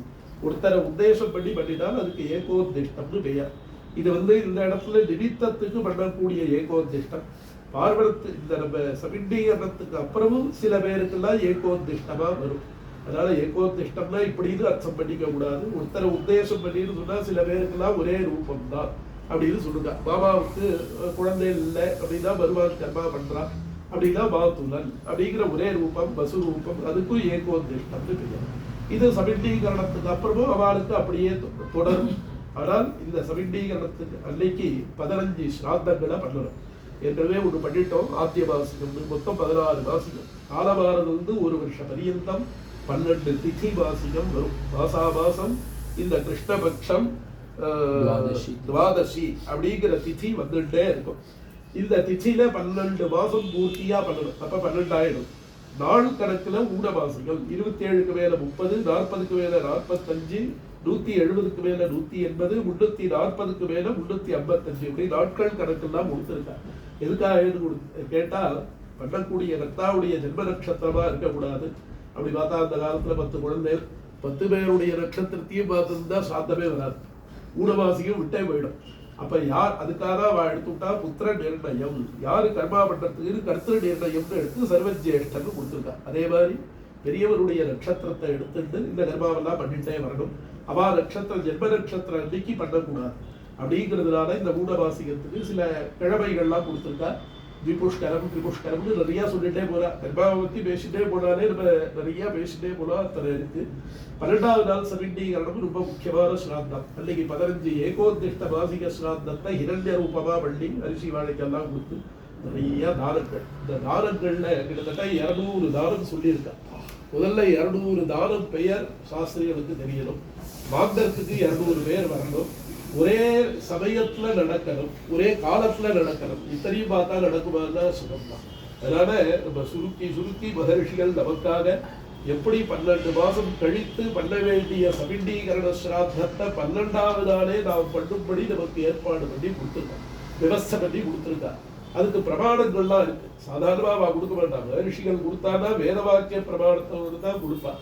ஒருத்தரை உத்தேசம் பண்ணி பண்ணினால் அதுக்கு ஏகோத்திஷ்டம்னு பெயர். இது இந்த இடத்துல நிமித்தத்துக்கு பண்ணக்கூடிய ஏகோத்திஷ்டம். பார்வணத்து இந்த நம்ம சபிண்டீகரணத்துக்கு அப்புறமும் சில பேருக்கெல்லாம் ஏகோத்திஷ்டமா வரும். அதனால ஏகோத்திஷ்டம்னா இப்படின்னு அர்த்தம் பண்ணிக்க கூடாது. ஒருத்தரை உத்தேசம் பண்ணின்னு சொன்னா சில பேருக்கெல்லாம் ஒரே ரூபம் தான் அப்படின்னு சொல்லுங்க. பாபாவுக்கு குழந்தை இல்லை அப்படின்னா பகவான் கர்மா பண்றான் அப்படின்னா பாத்துலன் அப்படிங்கிற ஒரே ரூபம் வசு ரூபம், அதுக்கும் ஏகோத்திஷ்டம்னு பெயர். இது சபிண்டீகரணத்துக்கு அப்புறமும் அவளுக்கு அப்படியே தொடரும். ஆனால் இந்த சபிண்டீகரணத்துக்கு அன்னைக்கு 15 ஸ்ராத்தங்களை பண்ணணும். ஏற்கனவே ஒன்று பண்ணிட்டோம். ஆத்திய மாசிகம் மொத்தம் 16 மாசிகம். காலமானது 1 வருஷ பரியந்தம் 12 திதி மாசிகம் வரும். மாசா மாசம் இந்த கிருஷ்ணபக்ஷம் துவாதசி அப்படிங்கிற திதி வந்துட்டே இருக்கும். இந்த திதியில 12 மாசம் பூர்த்தியா பண்ணணும். அப்ப 12 ஆயிடும். நாள் கணக்குல ஊனமாசிகள் 27க்கு மேல 30, 40க்கு மேல 45, 170க்கு மேல 180, 340க்கு மேல 355 இப்படி நாட்கள் கணக்கெல்லாம் கொடுத்துருக்காங்க. எதுக்காக கேட்டா பண்ணக்கூடிய ரத்தாவுடைய ஜென்ம நட்சத்திரமா இருக்கக்கூடாது. அப்படி பார்த்தா அந்த காலத்துல 10 குழந்தை 10 பேருடைய நட்சத்திரத்தையும் பார்த்துருந்தா சாத்தமே வராது, ஊனமாசியும் விட்டே போயிடும். அப்ப யார் அதுக்காக எடுத்துட்டா புத்திர நிர்ணயம், யாரு கர்மா பண்றதுக்கு கர்த்திர நிர்ணயம்னு எடுத்து சர்வஜேஷ்டன்னு கொடுத்துருக்கா. அதே மாதிரி பெரியவருடைய நட்சத்திரத்தை எடுத்துட்டு இந்த கர்மாவெல்லாம் பண்ணிட்டே வரணும். அவா நட்சத்திரம் ஜென்ம நட்சத்திரம் அன்னைக்கு பண்ணக்கூடாது. அப்படிங்கிறதுனால இந்த மூடவாசிகத்துக்கு சில கிழமைகள்லாம் கொடுத்துருக்கா. விபுஷ்கரம்னு நிறைய சொல்லிட்டே போறா. கர்மாவை பத்தி பேசிட்டே போனாலே நம்ம நிறைய பேசிட்டே போனா அத்தனை இருக்கு. 12வது நாள் சமிண்டீகரணம் ரொம்ப முக்கியமான ஸ்ராத்தம். அன்னைக்கு 15 ஏகோத்திஷ்ட மாசிக ஸ்ராத்தத்தை ஹிரண்ய ரூபமா பண்ணி அரிசி வாழைக்கெல்லாம் கொடுத்து நிறைய தானங்கள். இந்த தானங்கள்ல கிட்டத்தட்ட 200 தானம் சொல்லியிருக்கா. முதல்ல 200 தானம் பெயர் சாஸ்திரிகளுக்கு தெரியணும். மாந்தத்துக்கு 200 பேர் வரணும். ஒரே சமயத்துல நடக்கணும், ஒரே காலத்துல நடக்கணும். இத்தனையும் பார்த்தா நடக்குமான்னா சுகம்தான். அதனால நம்ம சுருக்கி மகரிஷிகள் நமக்காக எப்படி 12 மாசம் கழித்து பண்ண வேண்டிய சமிண்டீகரண ஸ்ராத்தத்தை 12வது நாளே நாம் பண்ணும்படி நமக்கு ஏற்பாடு பண்ணி கொடுத்துருக்கோம், விவஸ்தை பண்ணி கொடுத்துருக்கா. அதுக்கு பிரமாணங்கள்லாம் இருக்கு. சாதாரணமா அவ கொடுக்க மாட்டாங்க. ரிஷிகள் கொடுத்தானா வேத வாக்கிய பிரமாணத்தோடு தான் கொடுப்பா.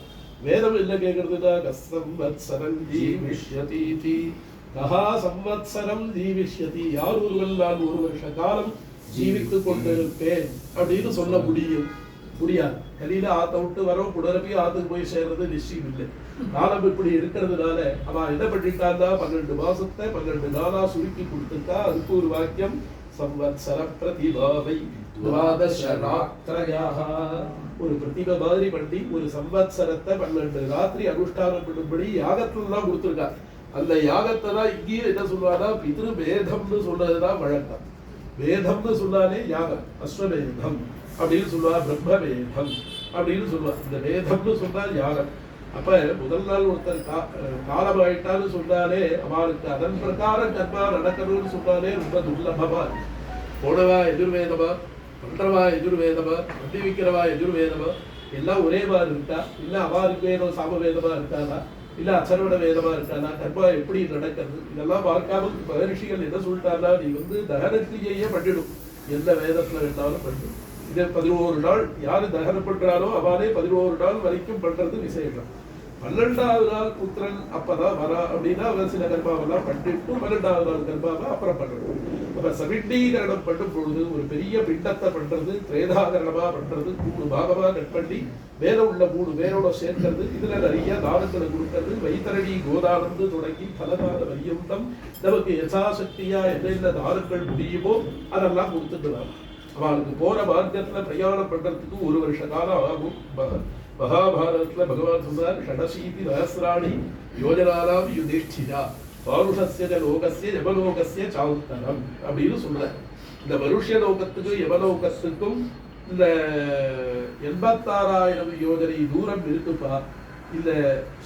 வேதம் என்ன கேட்கறதுன்னா கஸ்ஸம்வத்ஸரம் ஜீவிஷ்யதி, கஹா சம்வத்ஸரம் ஜீவிஷ்யதி, யார் ஒருவன் நான் 1 வருஷ காலம் ஜீவித்துக் கொண்டிருப்பேன் அப்படின்னு சொல்ல முடியாது. கலியில ஆத்த விட்டு வரோம், புனரப்பி ஆத்துக்கு போய் சேர்றது நிச்சயம் இல்லை. காலம் இப்படி இருக்கிறதுனால அவன் என்ன பண்ணிட்டான்னா 12 மாசத்தை 12 நாளா சுருக்கி கொடுத்துட்டா. அதுக்கு ஒரு வாக்கியம் சம்வத்ஸர பிரதிபாவை ஒரு பிரதிபை மாதிரி பண்ணி ஒரு சம்வத்சரத்தை 12 ராத்திரி அனுஷ்டானம் பண்ணும்படி யாகத்துல கொடுத்துருக்கா. அந்த யாகத்தை தான் இங்கேயும் என்ன சொல்லுவானா பிதிரு வேதம்னு சொல்றதுதான் வழக்கம். வேதம்னு சொன்னாலே யாகம், அஸ்வவேதம் அப்படின்னு சொல்லுவா, பிரம்ம வேதம் அப்படின்னு சொல்லுவா. இந்த வேதம்னு சொன்னால் யாகம். அப்ப முதல் நாள் ஒருத்தர் காலமாயிட்டான்னு சொன்னாலே அவளுக்கு அதன் பிரகாரம் கர்மா நடக்கணும்னு சொன்னாலே ரொம்ப துர்லபமா. போனவா எதிர்வேதமா, பண்றவா எதிர்வேதமா, வண்டி விற்கிறவா எதிர்வேதமா, எல்லாம் ஒரே மாதிரி இருக்கா, இல்ல அவாருக்கு வேதம் சாமவேதமா இருக்காதா, இல்ல அச்சரவண வேதமா இருக்காதா, கர்மா எப்படி நடக்கிறது, இதெல்லாம் பார்க்காம மகரிஷிகள் என்ன சொல்லிட்டாருன்னா நீ தகனத்திலேயே பண்ணிடும், எந்த வேதத்துல வேண்டாலும் பண்ணிடும். இதை 11 நாள் யாரு தகனம் பண்றாரோ அவனே 11 நாள் வரைக்கும் பண்றது விசேஷம். 12வது நாள் புத்திரன் அப்பதான் வரா அப்படின்னா அவர் சில கர்மாவெல்லாம் பண்ணிட்டு 12வது நாள் கர்மாவை அப்புறம் பண்ணணும். அப்ப சவிண்டீகரணம் பண்ணும் பொழுது ஒரு பெரிய பிண்டத்தை பண்றது, திரேதாகரணமா பண்றது, 3 பாகமா கட் பண்ணி வேற உள்ள 3 பேரோட சேர்க்கிறது, இதுல நிறைய தானங்களை கொடுக்கிறது, வைத்தரணி கோதானந்து தொடங்கி பலதான பரியந்தம் நமக்கு யசாசக்தியா என்னென்ன தானங்கள் முடியுமோ அதெல்லாம் கொடுத்துட்டு வரும். அவளுக்கு போற மார்க்கத்துல பிரயாணம் பண்றதுக்கு 1 வருஷ காலம் ஆகும். மகாபாரதத்துல பகவான் சொல்றார் ஷடசீதி சஹஸ்ராணி யோஜனானாம் யுதிஷ்டிரா பாருஷஸ்ய லோகஸ்ய யமலோகஸ்ய சாவுத்தரம் அப்படின்னு சொல்றார். இந்த மனுஷ லோகத்துக்கும் யமலோகத்துக்கும் இந்த 86,000 யோஜனை தூரம் இருக்குப்பா. இந்த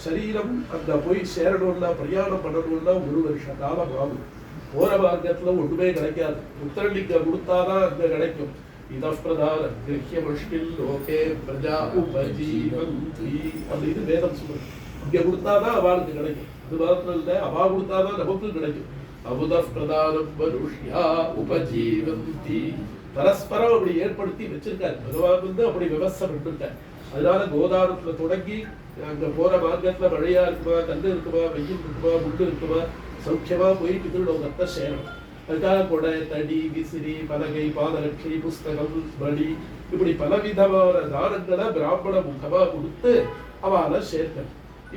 சரீரம் அந்த போய் சேரணும்னா பிரயாணம் பண்ணணும்னா 1 வருஷ காலம் ஆகும். போற மார்க்கத்துல ஒன்றுமே கிடைக்காது. உத்தரலிங்க கொடுத்தாதான் அங்க கிடைக்கும். இதப்பிரதான கிரஹ்ய முஷ்கில் லோகே பிரஜா உபஜீவந்தி அப்படின்னு வேதம் சொல்றது. இங்க கொடுத்தாதான் அவளுக்கு கிடைக்கும். அது மாத்திரம் இல்லை, அவா கொடுத்தாதான் நமக்கு கிடைக்கும். அமுத பிரதானம் மனுஷ்யா உபஜீவந்தி பரஸ்பரம் அப்படி ஏற்படுத்தி வச்சிருக்காரு பகவான். அப்படி விவசாயம் பண்ணிருக்காரு. அதனால கோதானத்துல தொடங்கி அங்க போற மார்க்கத்துல மழையா இருக்குமா, கல்லு இருக்குமா, வெயில் இருக்குமா, முள்ளு இருக்குமா, சௌக்கியமா போய் பித்ருலோகத்தை சேரணும். அதுக்காக கொடை, தடி, விசிறி, பலகை, பாதரட்சை, புஸ்தகம், படி இப்படி பலவிதமான தானங்களை பிராமண முகமா கொடுத்து அவளை சேர்க்க.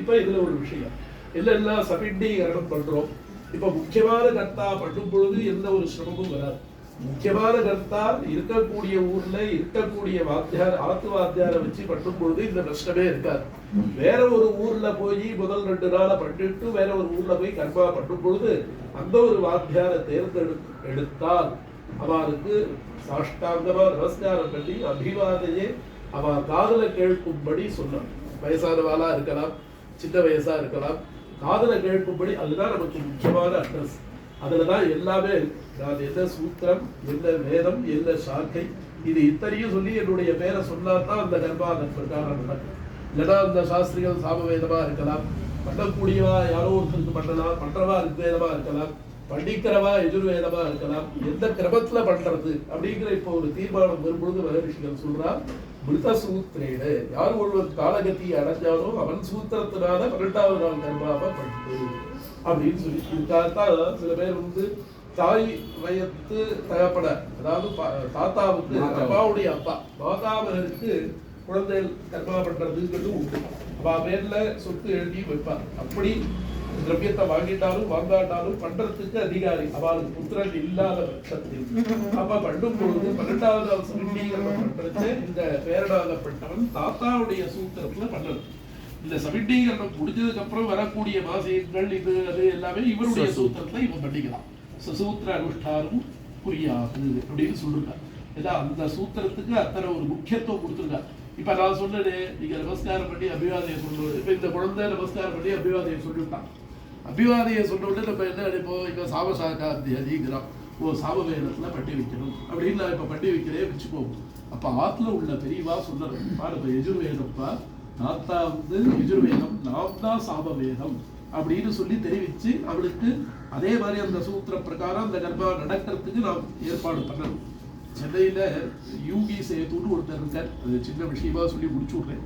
இப்ப இதுல ஒரு விஷயம் எல்லாம் சபிண்டீகரணம் பண்றோம். இப்ப முக்கியமான கர்த்தா பண்ணும் பொழுது எந்த ஒரு சிரமமும் வராது. முக்கியமான கர்த்தா இருக்கக்கூடிய ஊர்ல இருக்கக்கூடிய வாத்தியார் ஆத்து வாத்தியாரை வச்சு பண்ணும் பொழுது இந்த நஷ்டமே இருக்காது. வேற ஒரு ஊர்ல போய் முதல் 2 நாளை பண்ணிட்டு வேற ஒரு ஊர்ல போய் கர்மா பண்ணும் பொழுது அந்த ஒரு வாத்தியாரை தேர்ந்தெடுத்தால் அவருக்கு சாஷ்டாங்கமா நமஸ்காரம் பண்ணி அபிவாதையே அவ காதல கேட்கும்படி சொல்லணும். வயசானவாளா இருக்கலாம், சின்ன வயசா இருக்கலாம், காதல கேட்கும்படி அதுதான் நமக்கு முக்கியமான அட்ரஸ். அதுலதான் எல்லாமே இருக்கு. நான் என்ன சூத்திரம், என்ன வேதம், என்ன சாக்கை, இது இத்தனையும் சொல்லி என்னுடைய பேரை சொன்னாதான் அந்த கர்மா அதன் பிரகாரம் நடக்கும். இல்லைன்னா அந்த சாஸ்திரிகள் சாமவேதமா இருக்கலாம், பண்ணக்கூடியவா யாரோ ஒருத்தருக்கு பண்ணலாம், பண்றவா ரிக்வேதமா இருக்கலாம், படிக்கிறவா எஜுர்வேதமா இருக்கலாம். எந்த கிரமத்துல பண்றது அப்படிங்கிற இப்போ ஒரு தீர்மானம் வரும்பொழுது மகரிஷிகள் சொல்றா மிருத சூத்திரேடு, யார் ஒருவர் காலகத்தி அடைஞ்சாலும் அவன் சூத்திரத்தினால 12வது நாள் கர்மாவை பண்ணு அப்படின்னு சொல்லி. இதுக்காகத்தான் சில பேர் தாய் வயத்து தகப்பட, அதாவது தாத்தாவுக்கு அப்பாவுடைய அப்பா மாதாவருக்கு குழந்தைகள் கர்மா பண்றதுங்கிறது உண்டு. அவ பேர்ல சொத்து எழுதி வைப்பார். அப்படி திரவியத்தை வாங்கிட்டாலும் வாங்காட்டாலும் பண்றதுக்கு அதிகாரி அவளுக்கு புத்திரன் இல்லாத பட்சத்தில் அப்ப பண்ணும் பொழுது 12வது நாள் சமிண்டீகரணம் பண்றது இந்த பேரடாகப்பட்டவன் தாத்தாவுடைய சூத்திரத்துல பண்ணணும். இந்த சமிண்டீகரணம் முடிஞ்சதுக்கு அப்புறம் வரக்கூடிய மாசியங்கள் இது அது எல்லாமே இவருடைய சூத்திரத்தை இவன் பண்ணிக்கலாம். சூத்திர அனுஷ்டானம் புரியாது அப்படின்னு சொல்லிருக்காரு. ஏதா அந்த சூத்திரத்துக்கு அத்தனை ஒரு முக்கியத்துவம் கொடுத்துருக்காரு. இப்ப நான் சொன்னது நீங்க நமஸ்காரம் பண்ணி அபிவாதையை சொல்லுவது. இப்ப இந்த குழந்தை நமஸ்காரம் பண்ணி அபிவாதையை சொல்லிவிட்டான். அபிவாதையை சொன்ன உடனே நம்ம என்ன நினைப்போம், இப்ப சாமசாக்கா அதிகரம் சாமவேதத்துல பட்டி வைக்கணும் அப்படின்னு நான் இப்ப பட்டி வைக்கிறே வச்சுப்போம். அப்ப ஆத்துல உள்ள பெரியவா சொல்லணும், பாருங்க எஜுர்வேதப்பா தாத்தா எஜுர்வேதம், நாம் தான் சாமவேதம் அப்படின்னு சொல்லி தெரிவிச்சு அவளுக்கு அதே மாதிரி அந்த சூத்திர பிரகாரம் அந்த கர்ப்பா நடக்கிறதுக்கு நாம் ஏற்பாடு பண்ணணும். சென்னையில் யூகி சேத்துன்னு ஒருத்தர் இருக்கார். அது சின்ன விஷயமா சொல்லி முடிச்சு விட்றேன்.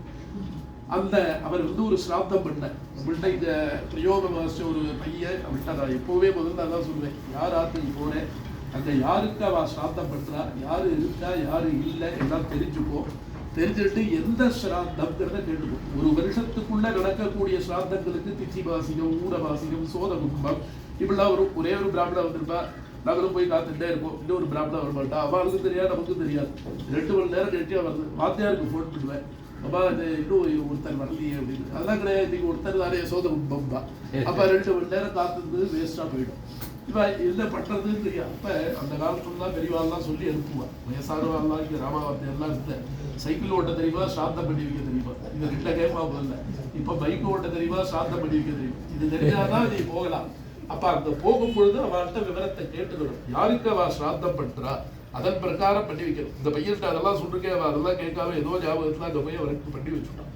அந்த அவர் வந்து ஒரு ஸ்ராத்தம் பண்ண அவள்கிட்ட இந்த பிரயோக மாஸ்டர் ஒரு பையன் அவள்கிட்ட நான் எப்போவே முதல்ல அதான் சொல்லுவேன், யார் ஆற்றுக்கு போனேன் அங்கே யாருக்கு அவள் ஸ்ராத்தம் பண்ணுறா, யார் இருக்கா யார் இல்லை எல்லாம் தெரிஞ்சுப்போம். தெரிஞ்சுட்டு எந்த ஸ்ராத்தம்ங்கிறத கேட்டுப்போம். ஒரு வருஷத்துக்குள்ள நடக்கக்கூடிய ஸ்ராத்தங்களுக்கு திச்சி வாசிகம், ஊட வாசிகம், சோத குடும்பம் இப்படிலாம் வரும். ஒரே ஒரு பிராமணா வந்திருப்பா, நாங்களும் போய் காத்துட்டே இருப்போம். இன்னொரு பிராமணா வரமாட்டா, அவளுக்கும் தெரியாது நமக்கும் தெரியாது. 2 மணி நேரம் கட்டியா வருது. வாத்தியாருக்கு ஃபோன் பண்ணுவேன், அப்பா இது இன்னும் ஒருத்தர் வரலையே அப்படின்னு. அதெல்லாம் கிடையாது, இன்னைக்கு ஒருத்தர் தானே சோத குடும்பம் தான். அப்போ 2 மணி நேரம் காத்துருந்து வேஸ்ட்டாக போயிடும். இப்போ என்ன பண்ணுறதுன்னு தெரியாது. அப்போ அந்த காலத்துலாம் பெரியவாள்லாம் சொல்லி அனுப்புவாள். வயசானவாள்லாம் இங்கே ராமாவாத்தியெல்லாம் இல்லை. சைக்கிள் ஓட்ட தெரியுமா, ஸ்ராத்தம் பண்ணி வைக்க தெரியுமா, இது 2 கேமா போகல. இப்போ பைக் ஓட்ட தெரியுமா, ஸ்ராத்தம் பண்ணி வைக்க தெரியும். இது தெரியாதான் நீ போகலாம். அப்போ அந்த போகும்பொழுது அவள்கிட்ட விவரத்தை கேட்டுக்கணும். யாருக்கு அவள் ஸ்ராத்தம் பண்ணுறா அதன் பிரகாரம் பண்ணி வைக்கணும். இந்த பையன்கிட்ட அதெல்லாம் சொல்லிருக்கேன், அவள் அதெல்லாம் கேட்காம ஏதோ ஞாபகத்தில் அந்த பையன் அவருக்கு பண்ணி வச்சுட்டான்.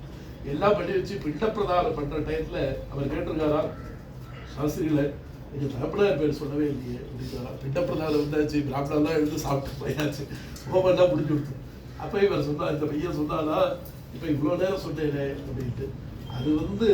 எல்லாம் பண்ணி வச்சு பிண்டப்பிரதானம் பண்ணுற டயத்தில் அவர் கேட்டிருக்காரா, சாஸ்திரிகளை எங்கள் தகப்பனார் பேர் சொல்லவே இல்லையே அப்படிங்கிறாரா. பிண்டப்பிரதானம் வந்தாச்சு, பிராமணெல்லாம் எழுந்து சாப்பிட்டு போயாச்சு, ஹோமெல்லாம் முடிஞ்சு கொடுத்து. அப்போ இவர் சொன்னா, இந்த பையன் சொன்னாலா இப்போ இவ்வளோ நேரம் சொன்னேனே அப்படின்ட்டு. அது வந்து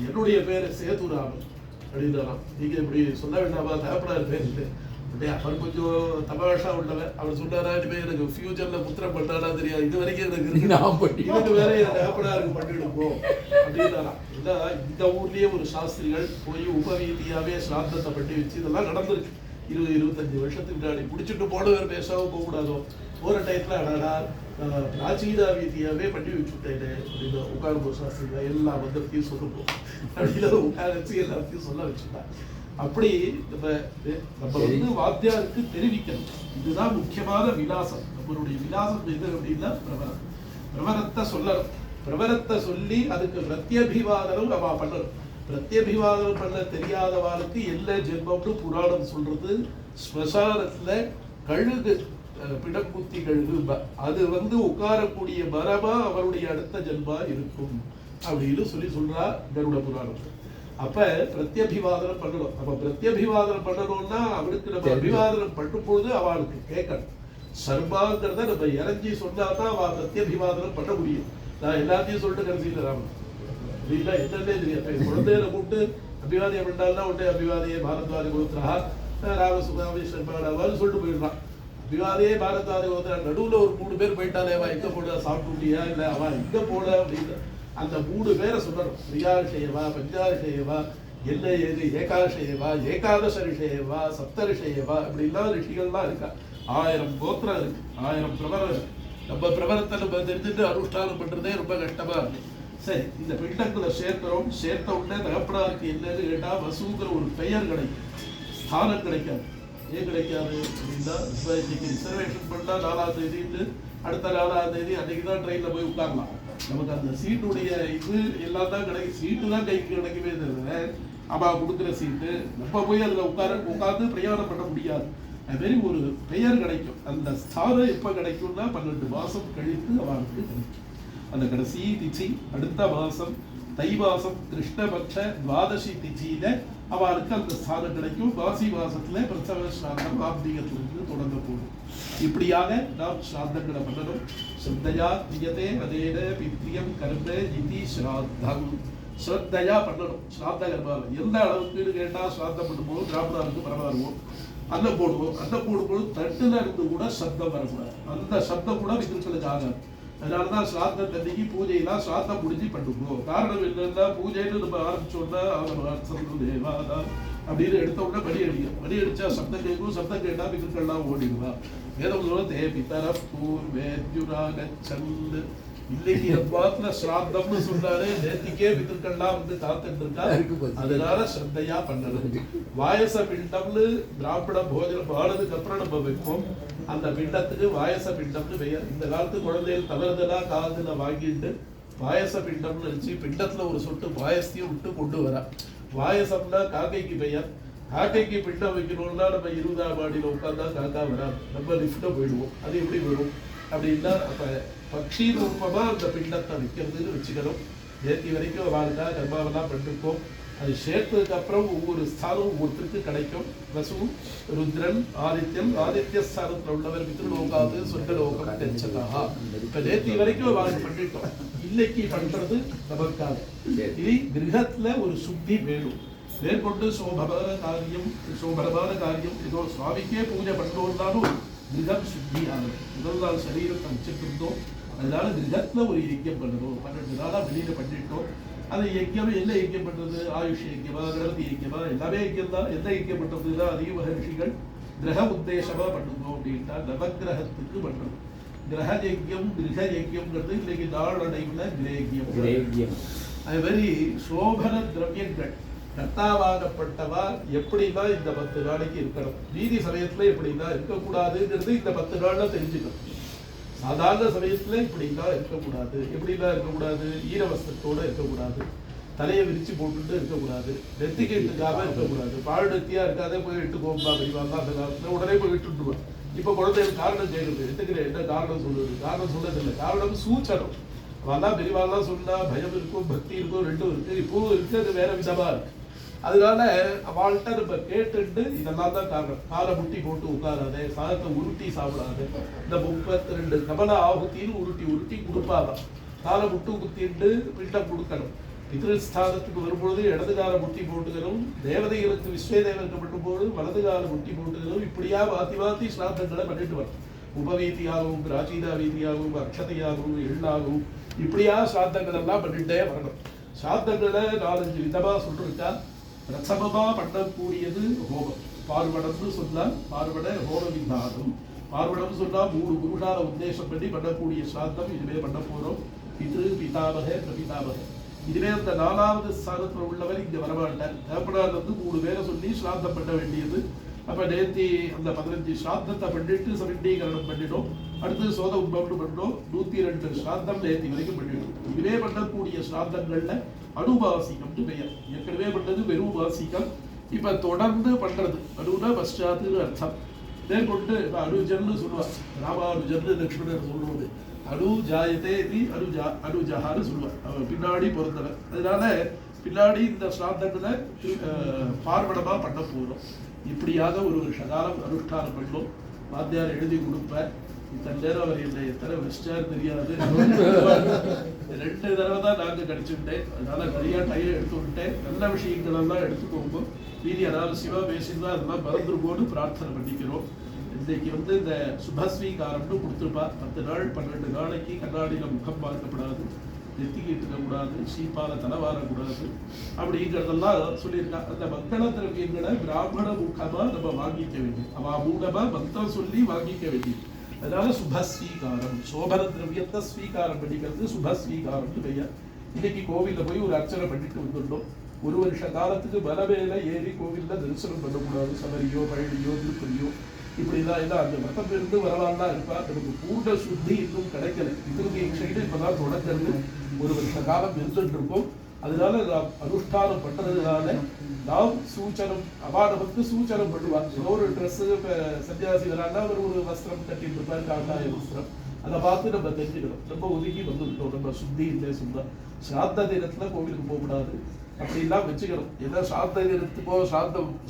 என்னுடைய பேர் சேதுராமன் அப்படின்னாராம். நீங்கள் இப்படி சொல்ல வேண்டாமா, தகப்பனார் பேர் இல்லை அப்படியே. அவர் கொஞ்சம் தமாஷா உள்ளவர். அவர் சொன்னாரா, இனிமேல் எனக்கு ஃபியூச்சரில் புத்திரம் பண்ணாரா தெரியாது, இது வரைக்கும் எனக்கு இருக்கு, இதுக்கு வேற என் தகப்பனாருக்கு பண்ணிடுப்போம் அப்படின்னாராம். இல்லை, இந்த ஊர்லேயே ஒரு சாஸ்திரிகள் போய் உபவீதியாவே ஸ்ராத்தத்தை பண்ணி வச்சு இதெல்லாம் நடந்திருக்கு. 20-25 வருஷத்துக்கு முன்னாடி பிடிச்சிட்டு போனவர் பேசாமல் போகக்கூடாதோ. போகிற டயத்தில் அடாடா பிராச்சீனா வீதியாவே பண்ணி வச்சுட்டேன் அப்படின்னு உட்கார்ந்து சாஸ்திரிகள் எல்லா மந்திரத்தையும் சொல்லப்போம் அப்படின்னு உட்கார வச்சு எல்லாத்தையும் சொல்ல வச்சுட்டான். அப்படி நம்ம வந்து வாத்தியாருக்கு தெரிவிக்கணும். இதுதான் முக்கியமான விலாசம். நம்மளுடைய விலாசம் எது அப்படின்னா பிரவரம். பிரவரத்தை சொல்லணும். பிரவரத்தை சொல்லி அதுக்கு பிரத்யபிவாதனம் அவ பண்ணணும். பிரத்யபிவாதனம் பண்ண தெரியாதவாளுக்கு எல்லா ஜென்மம்னு புராணம் சொல்றது. ஸ்மசானத்துல கழுகு, பிடக்குத்தி கழுகு, அது வந்து உட்காரக்கூடிய மரமா அவருடைய அடுத்த ஜென்மா இருக்கும் அப்படின்னு சொல்றா கருட புராணம். அப்ப பிரத்யபிவாதனம் பண்ணணும். அப்ப பிரத்யபிவாதனம் பண்ணணும்னா அவளுக்கு நம்ம அபிவாதனம் பண்ணும்போது அவளுக்கு கேட்கணும். சர்மாங்கிறத நம்ம இறஞ்சி சொன்னாதான் அவ பிரத்யபிவாதனம் பண்ண முடியும். நான் எல்லாத்தையும் சொல்லிட்டு கடைசியில் ராமன் அப்படின்னா என்னன்னே தெரியாது. குழந்தையில கூப்பிட்டு அபிவாதியம் பண்ணால்னா உடனே அபிவாதியே பாரத்வாதி கோத்ரா ராமசுகாமி சர்மாவான்னு சொல்லிட்டு போயிடுறான். அபிவாதியே பாரத்வாதி கோத்ரா நடுவில் ஒரு 3 பேர் போயிட்டாலே அவன் எங்க போட சாப்பிட்டுட்டியா இல்லை அவன் இங்க போட அப்படின்னு அந்த 3 பேரை சொல்லணும். பிரியாஷயவா, பஞ்சாஷயவா, என்ன ஏது, ஏகாஷயவா, ஏகாதச ரிஷயவா, சப்த ரிஷயவா அப்படிலாம் ரிஷிகள்லாம் இருக்கா. 1000 கோத்திரம் இருக்கு, 1000 பிரபரம் இருக்கு. நம்ம பிரபரத்தை நம்ம தெரிஞ்சுட்டு அனுஷ்டானம் பண்றதே ரொம்ப கஷ்டமா இருக்கு. சரி, இந்த பிண்டங்களை சேர்க்கிறோம். சேர்த்த உடனே தகப்பனாருக்கு என்னன்னு கேட்டா வசூங்கிற ஒரு பெயர் கிடைக்கும், ஸ்தானம் கிடைக்காது. ஏன் கிடைக்காது அப்படின்னா, இப்போ இன்னைக்கு ரிசர்வேஷன் பண்ணா 4ஆம் தேதின்னு அடுத்த 4ஆம் தேதி அன்னைக்கு தான் ட்ரெயினில் போய் உட்காரலாம். நமக்கு அந்த சீட்டுடைய இது எல்லாம் தான் கிடைக்கும். சீட்டு தான் கைக்கு கிடைக்கவே தவிர அவள் கொடுக்குற சீட்டு நம்ம போய் அதில் உட்காந்து பிரயாணம் பண்ண முடியாது. அதுமாரி ஒரு பெயர் கிடைக்கும். அந்த ஸ்தானம் எப்போ கிடைக்கும்னா 12 மாதம் கழித்து அவளுக்கு கிடைக்கும். அந்த கடைசி திச்சி அடுத்த மாதம் தை மாதம் கிருஷ்ணபட்ச துவாதசி திச்சியில அவளுக்கு அந்த ஸ்தானம் கிடைக்கும். மாசி மாசத்துல பிரசவ ஸ்ராந்தம் ஆப்திகத்திலிருந்து தொடங்க போகும். இப்படியாக நாம் ஸ்ராந்தங்களை பண்ணணும். ஸ்ரத்தையா கிரியதே அதேன பித்ரியம் கர்ம இதி ஸ்ராத்தம். ஸ்ரத்தையா பண்ணணும் ஸ்ராத்த கர்மாவை. எந்த அளவுக்குன்னு கேட்டா ஸ்ராத்தம் பண்ணும்போது பிராமணருக்கு பரவாயில்வோம், அன்னம் போடுவோம். அன்னம் போடும்போது தட்டுல இருந்து கூட சப்தம் வரக்கூடாது. அந்த சப்தம் கூட பித்ருக்களுக்கு ஆகாது. அதனாலதான் ஸ்ராத்தம் தண்ணிக்கு பூஜையெல்லாம் ஸ்ராத்தம் முடிஞ்சு பண்ணுவோம். காரணம் என்னன்னா, பூஜைன்னு நம்ம ஆரம்பிச்சோம்னா தேவாதான் அப்படின்னு எடுத்த உடனே படி அடிக்கும். படி அடிச்சா சப்தம் கேட்கும். சப்தம் கேட்டா பித்ருக்கள்லாம் ஓடிடுவா. வேதம் சொல்ல தே பிதர பூர்வேத்யுராகச்சல். இன்னைக்கு எப்பாத்துல ஸ்ராத்தம்னு சொன்னாலே நேத்திக்கே பித்ருக்கள்லாம் வந்து காத்துட்டு இருக்கா. அதனால ஸ்ரத்தையா பண்ணணும். வாயச பிண்டம்னு பிராமண போஜனம் பாடுறதுக்கு அப்புறம் நம்ம வைப்போம். அந்த பிண்டத்துக்கு வாயச பிண்டம்னு பெயர். இந்த காலத்து குழந்தைகள் தவறுதலா காதுல வாங்கிட்டு வாயச பிண்டம்னு நினைச்சு பிண்டத்துல ஒரு சொட்டு பாயசத்தையும் விட்டு கொண்டு வரா. வாயசம்னா காக்கைக்கு பெயர். காக்கைக்கு பிண்டம் வைக்கணும்னா நம்ம 20ஆம் மாடியில் உட்காந்தா காக்கா வராது, நம்ம லிஃப்ட்ல போயிடுவோம். அது எப்படி வரும் அப்படின்னா, அப்ப பக்ஷி ரூபமா அந்த பிண்டத்தை வைக்கிறதுன்னு வச்சுக்கணும். நேற்று வரைக்கும் வாழ்க்கா கர்மாவெல்லாம் பண்ணிருக்கோம். அது சேர்த்ததுக்கு அப்புறம் ஒவ்வொரு ஸ்தானம் ஒவ்வொருத்தருக்கு கிடைக்கும். வசு, ருத்ரன், ஆதித்யம், ஆதித்ய ஸ்தானத்தில் உள்ளவர் பித்ருலோகாது சொர்க்கலோகம் தெரிச்சதா. இப்ப நேற்று வரைக்கும் வாங்க பண்ணிட்டோம். இன்னைக்கு பண்றது நமக்காக. இது கிரகத்துல ஒரு சுத்தி வேணும். மேற்கொண்டு சோபரமான காரியம் ஏதோ சுவாமிக்கே பூஜை பண்ணோம்னாலும் கிரகம் சுத்தி ஆகும். முதல் நாள் சரீரத்தை வச்சுட்டு இருந்தோம். அதனால கிரகத்துல ஒரு யஜ்யம் பண்ணணும். 12 நாளா வெளியில பண்ணிட்டோம். அது யஜ்யம் என்ன யஜ்யம் பண்றது? ஆயுஷ் யஜ்யமா, கணபதி யஜ்யமா, எல்லாமே யஜ்யம் தான். என்ன யஜ்யம் பண்றதுன்னா அதிக மகர்ஷிகள் கிரக உத்தேசமா பண்ணுவோம் அப்படின்ட்டா நவகிரகத்துக்கு பண்றது. கிரக யஜ்யம், கிரக யஜ்யம்ங்கிறது இன்னைக்கு நாளடைவுல கிரேக்கியம். அது மாதிரி சோபன திரவியங்கள் கர்த்தாவாகப்பட்டவா எப்படின்னா இந்த 10 நாளைக்கு இருக்கணும். நீதி சமயத்துல இப்படிதான் இருக்கக்கூடாதுங்கிறது இந்த 10 நாள்ல தெரிஞ்சுக்கணும். சாதாரண சமயத்துல இப்படிதான் இருக்கக்கூடாது. எப்படிதான் இருக்கக்கூடாது? ஈரவஸ்தத்தோட இருக்கக்கூடாது. தலையை விரிச்சு போட்டுட்டு இருக்கக்கூடாது. நெத்திக்கு இட்டுக்காம இருக்கக்கூடாது. பால் நெத்தியா இருக்காதே போய் இட்டுக்கோம்பா பெரியவாங்க அந்த காலத்துல உடனே போய் இட்டுருவான். இப்ப குழந்தைகள் காரணம் கேட்குது. எட்டுக்கிறேன் என்ன காரணம் சொல்லுது? காரணம் சொன்னதில்லை. காரணம் சூச்சனம். அவெல்லாம் பெரியவாள்லாம் சொன்னா பயம் இருக்கும், பக்தி இருக்கும், ரெண்டும் இருக்கு. இப்பவும் இருக்கு, அது வேற விதமா இருக்கு. அதனால அவள்கிட்ட நம்ம கேட்டுட்டு இதெல்லாம் தான் காரணம். காலை முட்டி போட்டு உட்காராதே, சாதத்தை உருட்டி சாப்பிடாது. இந்த 32 கமல ஆகுத்தின்னு உருட்டி கொடுப்பாதான். காலை முட்டு குத்திட்டு பிண்டம் கொடுக்கணும். பித்ருஸ்தானத்துக்கு வரும்பொழுது இடது கால முட்டி போட்டுக்கணும். தேவதைகளுக்கு விஸ்வதேவனுக்கு பண்ணும்போது வலது கால முட்டி போட்டுக்கணும். இப்படியா மாத்தி ஸ்ராத்தங்களை பண்ணிட்டு வரும். உபவீதியாகவும், பிராச்சீனா வீதியாகவும், அக்ஷதையாகவும், எள்ளாகவும் இப்படியா ஸ்ராத்தங்கள் எல்லாம் பண்ணிட்டே வரணும். ஸ்ராத்தங்களை 4-5 விதமா சொல்லிருக்கா. பிரசமமா பண்ணக்கூடியது ஹோமம். பார்வடம்னு சொன்னா பார்வட ஹோம விதானம். பார்வடம் சொன்னா 3 குருஷால உத்தேசம் பண்ணி பண்ணக்கூடிய ஸ்ராத்தம் இதுவே பண்ண போறோம். பித்ரு, பிதாமக, பிரபிதாமக. இதுவே அந்த 4வது ஸ்தானத்துல உள்ளவர் இங்க வரமாட்டார். தேவப்படாத 3 பேரை சொல்லி ஸ்ராத்தம் பண்ண வேண்டியது. அப்ப நேர்த்தி அந்த 15 ஸ்ராத்தத்தை பண்ணிட்டு சமண்டீகரணம் பண்ணிடும். அடுத்து சோத உண்பம்னு பண்ணோம். 102 ஸ்ராத்தம் நேர்த்தி வரைக்கும் பண்ணிடும். இதுவே பண்ணக்கூடிய ஸ்ராத்தங்கள்ல அனுவாசிகம்னு பெயர். ஏற்கனவே பண்ணது வெறும் வாசிகம். இப்ப தொடர்ந்து பண்றது அனுனா பశ్చాத்துன்னு அர்த்தம். மேற்கொண்டு அனுஜன்னு சொல்லுவார். ராமானுஜன்னு லட்சுமணர் சொல்லுவது. அனு ஜாயதே அனுஜான்னு சொல்லுவார். அவர் பின்னாடி பிறந்தவர். அதனால பின்னாடி இந்த ஸ்ராத்தங்களை பார்வடமா பண்ண போறோம். இப்படியாக ஒரு வருஷகாலம் அனுஷ்டானம் பண்ணோம். வாத்தியார் எழுதி கொடுப்பார். இத்தனை நேரம் அவர் என்னை எத்தனை வச்சிட்டாரு தெரியாது. 2 தடவை தான் நாங்கள் கடிச்சுட்டேன். அதனால நிறைய டைம் எடுத்து விட்டேன். நல்ல விஷயங்கள் எல்லாம் எடுத்துக்கோங்க. மீதி அனாவசியமா பேசியிருந்தா அதெல்லாம் மறந்துருக்கோன்னு பிரார்த்தனை பண்ணிக்கிறோம். இன்னைக்கு இந்த சுபஸ்வீகாரம்னு கொடுத்துருப்பா. 10 நாள் 12 நாளைக்கு கண்ணாடியில முகம் பார்க்கப்படாது, நெத்திக்கு இருக்கக்கூடாது, சீப்பால தலை வாரக்கூடாது அப்படிங்கிறதெல்லாம் சொல்லியிருக்கா. அந்த மங்கள திரவியங்களை பிராமண முகமா நம்ம வாங்கிக்க வேண்டியது. அவ மூலமா மந்திரம் சொல்லி வாங்கிக்க வேண்டியது. அதனால சுபஸ்வீகாரம், சோபன திரவியத்தை ஸ்வீகாரம் பண்ணிக்கிறது சுபஸ்வீகாரம்னு பெயர். இன்னைக்கு கோவில்ல போய் ஒரு அர்ச்சனை பண்ணிட்டு வந்துட்டோம். 1 வருஷ காலத்துக்கு மலமேல ஏறி கோவில்ல தரிசனம் பண்ணக்கூடாது. சபரியோ, பழனியோ, திருப்பதியோ இப்படிதான் எல்லாம் அந்த மதம் இருந்து வரலாம்னா இருப்பா. நமக்கு பூர்ண சுத்தி இன்னும் கிடைக்கல. பித்ருதீட்சைன்னு இப்பதான் தொடங்குறது. 1 வருஷ காலம் இருந்துட்டு இருக்கோம். அதனால நாம் அனுஷ்டானம் பண்றதுனால நாம் சூச்சனம் அபாடமுக்கு சூச்சனம் பண்ணுவார். ஒரு ட்ரெஸ் சன்னியாசி வரான்னா ஒரு வஸ்திரம் கட்டிட்டு இருப்பார், காட்டாய வஸ்திரம். அதை பார்த்து நம்ம தெரிஞ்சுக்கணும். ரொம்ப ஒதுக்கி வந்துவிட்டோம். நம்ம சுத்தி இல்லை சொன்னா ஸ்ராத்த தினத்துல கோவிலுக்கு போகக்கூடாது அப்படிலாம் வச்சுக்கணும். ஏன்னா ஸ்ராத்த தினத்துக்கோ